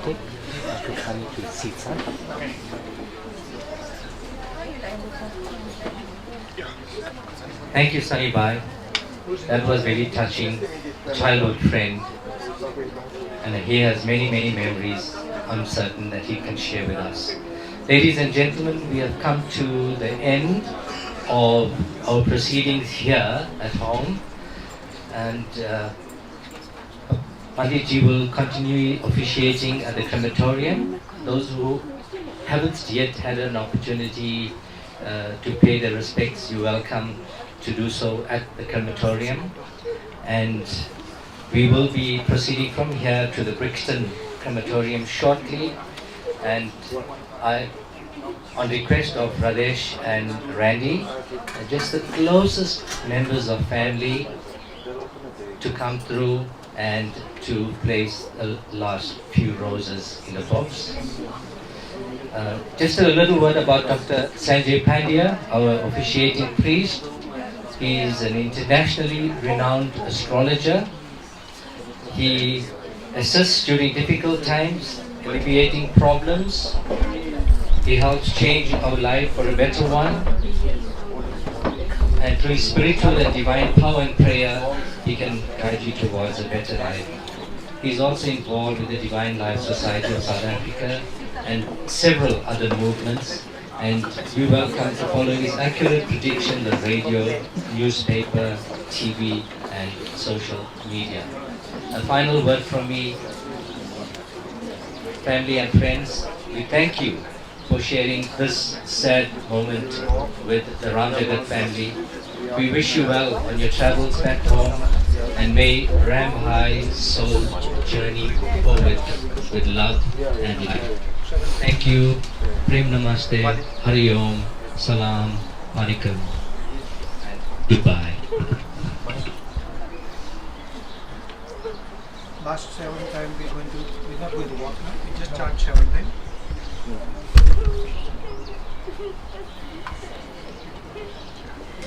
take Kushani to seat, son. Thank you, Sunny Bhai. That was very touching. Childhood friend. And he has many, many memories, I'm certain, that he can share with us. Ladies and gentlemen, we have come to the end of our proceedings here at home. And Panditji will continue officiating at the crematorium. Those who haven't yet had an opportunity to pay their respects, you're welcome to do so at the crematorium. And we will be proceeding from here to the Brixton crematorium shortly. And I, on request of Radesh and Randy, just the closest members of family to come through and to place the last few roses in the box. Just a little word about Dr. Sanjay Pandya, our officiating priest. He is an internationally renowned astrologer. He assists during difficult times, alleviating problems. He helps change our life for a better one. And through his spiritual and divine power and prayer, he can guide you towards a better life. He is also involved with the Divine Life Society of South Africa and several other movements. And you're welcome to follow his accurate prediction on radio, newspaper, TV, and social media. A final word from me, family and friends, we thank you for sharing this sad moment with the Ramjukadh family. We wish you well on your travels back home, and may Ram Bhai's soul journey forward with love and light. Thank you. Prem Namaste, Hari Om, Salam, Alaikum, and goodbye. Last 7 times we're not going to walk now, we just chant 7 times.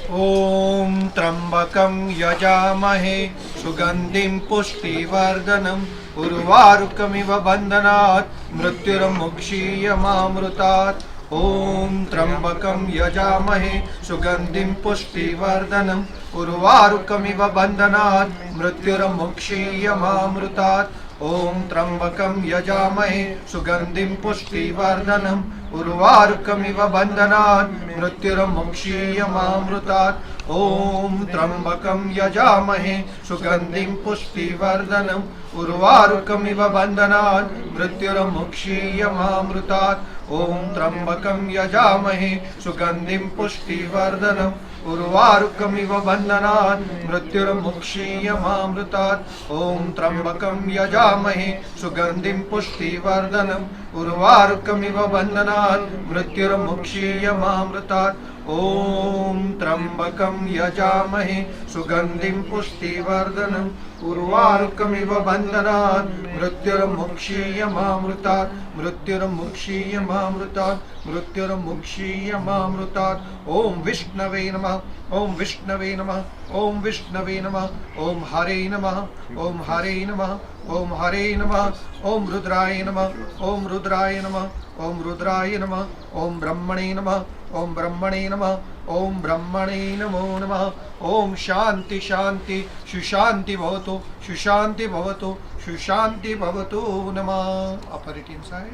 Om Trambakam Yajamahe Sugandhim Pushtivardanam Urvarukamiva Bandhanat Mrittyuram Mukshiyamamrutat. Om Trambakam Yajamahe Sugandhim Pushtivardanam Urvarukamiva Bandhanat Mrittyuram Mukshiyamamrutat. Om Trambakam Yajamahe Sugandhim Pushtivardanam Urvarukamiva Bandhanat Mrittyuram Mukshiyamamrutat. Om Trambakam Yajamahe Sugandhim Pushtivardanam Urvarukamiva Bandhanat Mrittyuram Mukshiyamamrutat. Om Trambakam Yajamahe Sugandhim Pushtivardanam Urvarukamiva Bandhanat Mrittyuram Mukshiyamamrutat. Om Trambakam Yajamahe Sugandhim Pushtivardanam Urvarukamiva Bandhanat Mrittyuram Mukshiyamamrutat. Om Trambakam Yajamahe Sugandhim Pushtivardanam Urvarukamiva Bandhanat Mrittyuram Mukshiyamamrutat. Mrittyuram Mukshiyamamrutat. Mrittyuram Mukshiyamamrutat. Om Vishnave Namah. Om Vishnave Namah. Om Vishnave Namah. Om Hare Namah. Om Hare Namah. Om Hare Namah. Om Rudraya Namah. Om Rudraya Namah. Om Rudraya Namah. Om Brahmane Namah. Om Brahmane Namah. Om Brahmane Namo Namah. Om Shanti Shanti Shushanti Bhavatu Shushanti Bhavatu Shushanti Bhavatu Namah. Upper it inside.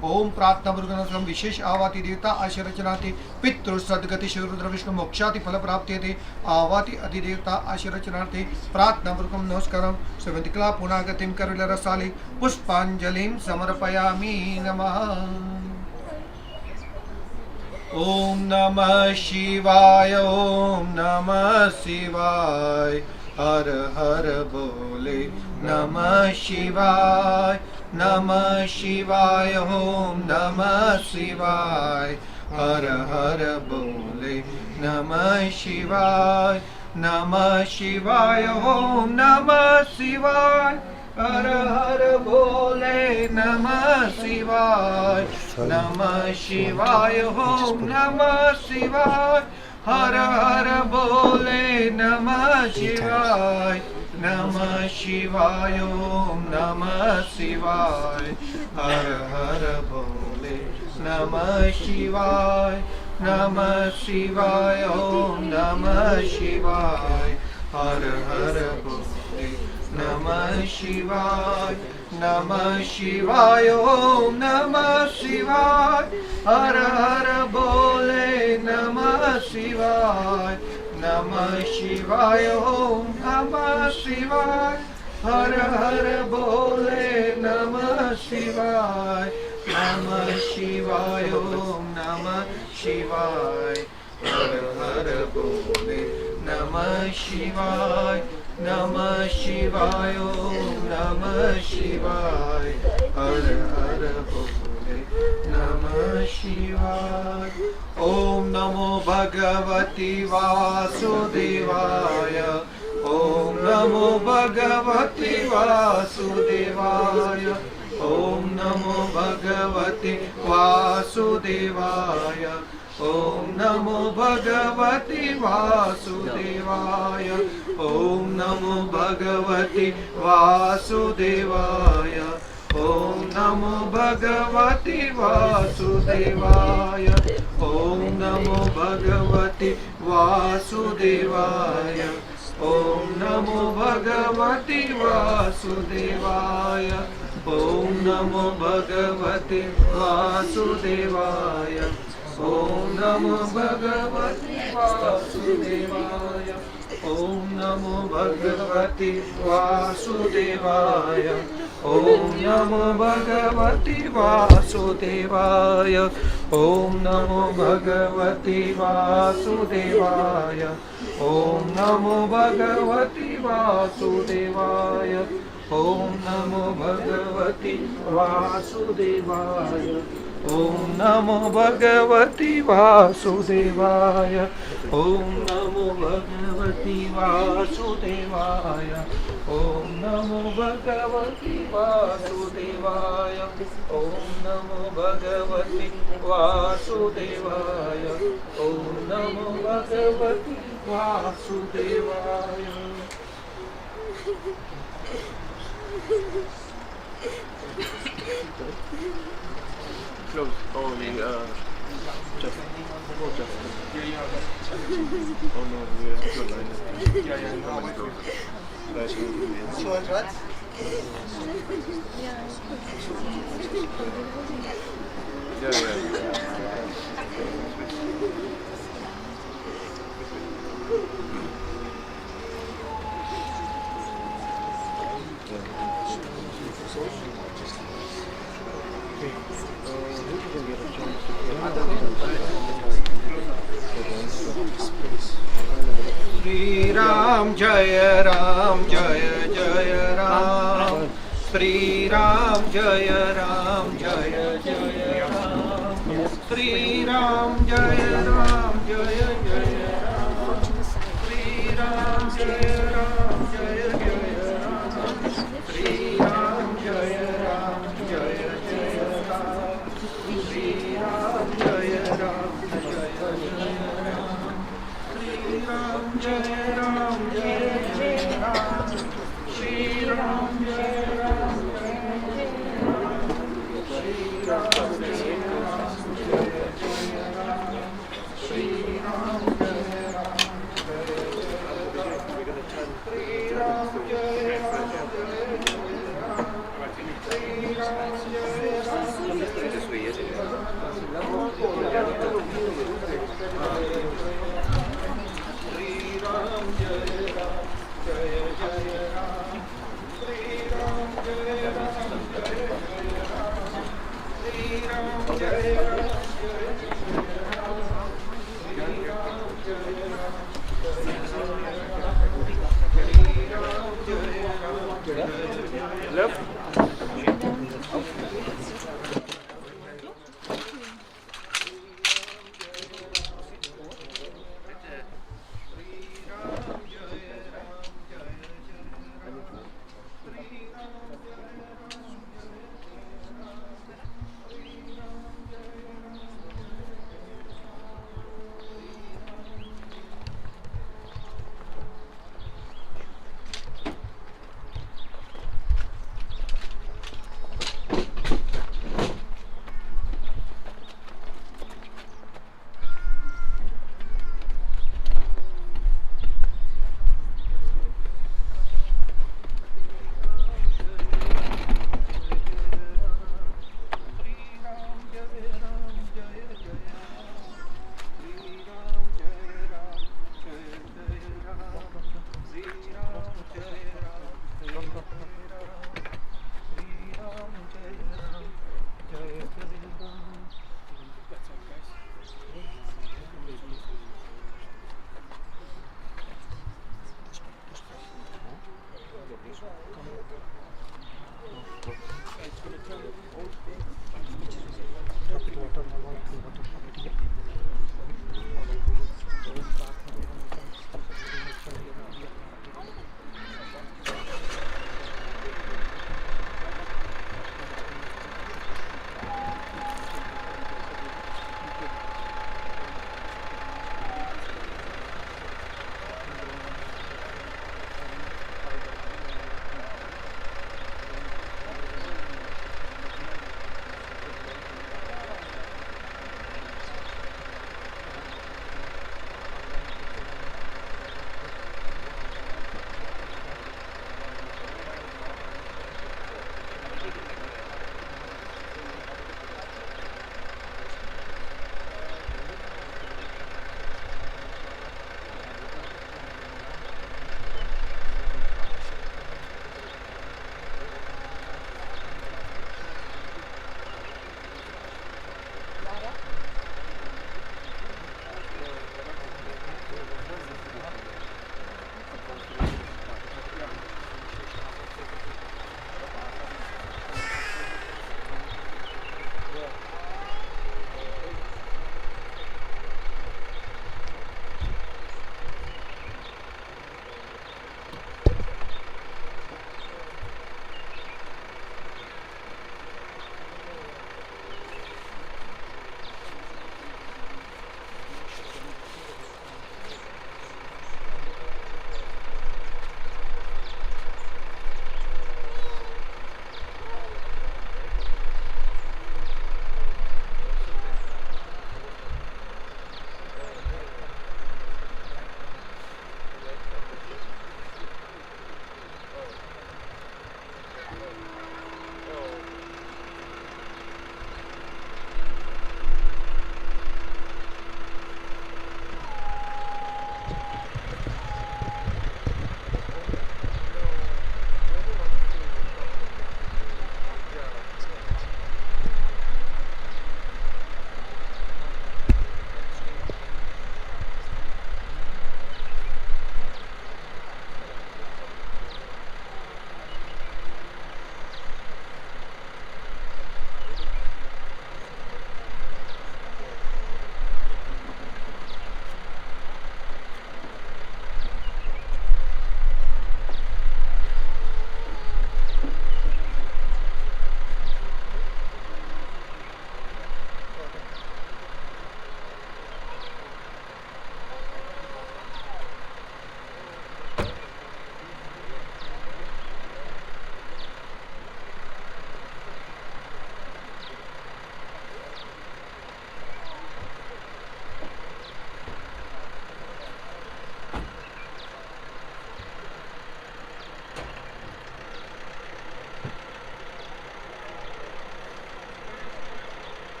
ओम प्रार्थना मुर्गनस्वम विशेष आवाति देवता आशीर्वचनाति पितृ सद्गति शिवरुद्र विष्णु मोक्षाति फल प्राप्ति थे आवाति अधिदेवता आशीर्वचनार्थे प्रार्थना मुर्गम नमस्कारम सेवंतिकला पुनागतिम करुल रसाले पुष्पांजलिम समर्पयामि नमः। ओम नमः शिवाय ओम नमः शिवाय हर हर बोले नमः शिवाय नमः शिवाय ओम नमः शिवाय हर हर बोले नमः शिवाय नमः शिवाय ओम नमः शिवाय हर हर बोले नमः शिवाय ओम नमः शिवाय हर हर बोले नमः शिवाय ओम नमः शिवाय हर हर बोले नमः शिवाय ओम नमः शिवाय हर हर बोले नमः शिवाय ओम नमः शिवाय हर हर बोले नमः शिवाय ओम नमः शिवाय हर हर बोले नमः शिवाय ओम नमः शिवाय हर हर बोले नमः शिवाय ओम नमः शिवाय हर हर बोले नमः शिवाय ओम नमो भगवती वासुदेवाय ओम नमो भगवती वासुदेवाय ओम नमो भगवते वासुदेवाय ओम नमो भगवते वासुदेवाय ओम नमो भगवते वासुदेवाय ओम नमो भगवते वासुदेवाय ओम नमो भगवते वासुदेवाय ओम नमो भगवते वासुदेवाय ओम नमो भगवते वासुदेवाय ओम नमो भगवते वासुदेवाय ओम नमो भगवते वासुदेवाय ओम नमो भगवते वासुदेवाय ओम नमो भगवते वासुदेवाय ओम नमो भगवते वासुदेवाय ओम नमो भगवते वासुदेवाय ओम नमो भगवते वासुदेवाय ओम नमो भगवते वासुदेवाय ओम नमो भगवते वासुदेवाय ओम नमो भगवते वासुदेवाय ओम नमो भगवते वासुदेवाय Close. Oh, just. Oh no, we have to line it. Yeah, no, let's go. What? Yeah. Shri Ram Jaya Ram Jaya Jaya Ram Shri Ram Jaya Ram Jaya Jaya Ram Shri Ram Jaya Ram Jaya Jaya Ram Shri Ram Jaya Ram Jaya Jaya Ram Shri Ram Jaya Ram Jaya Jaya Ram Shri Ram Jaya Ram Jaya Jaya Ram Shri Ram Jaya Ram Jaya Jaya Ram Shri Ram Jaya Ram Jaya Jaya Ram Shri Ram Jaya Ram Shri Ram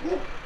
Thank you.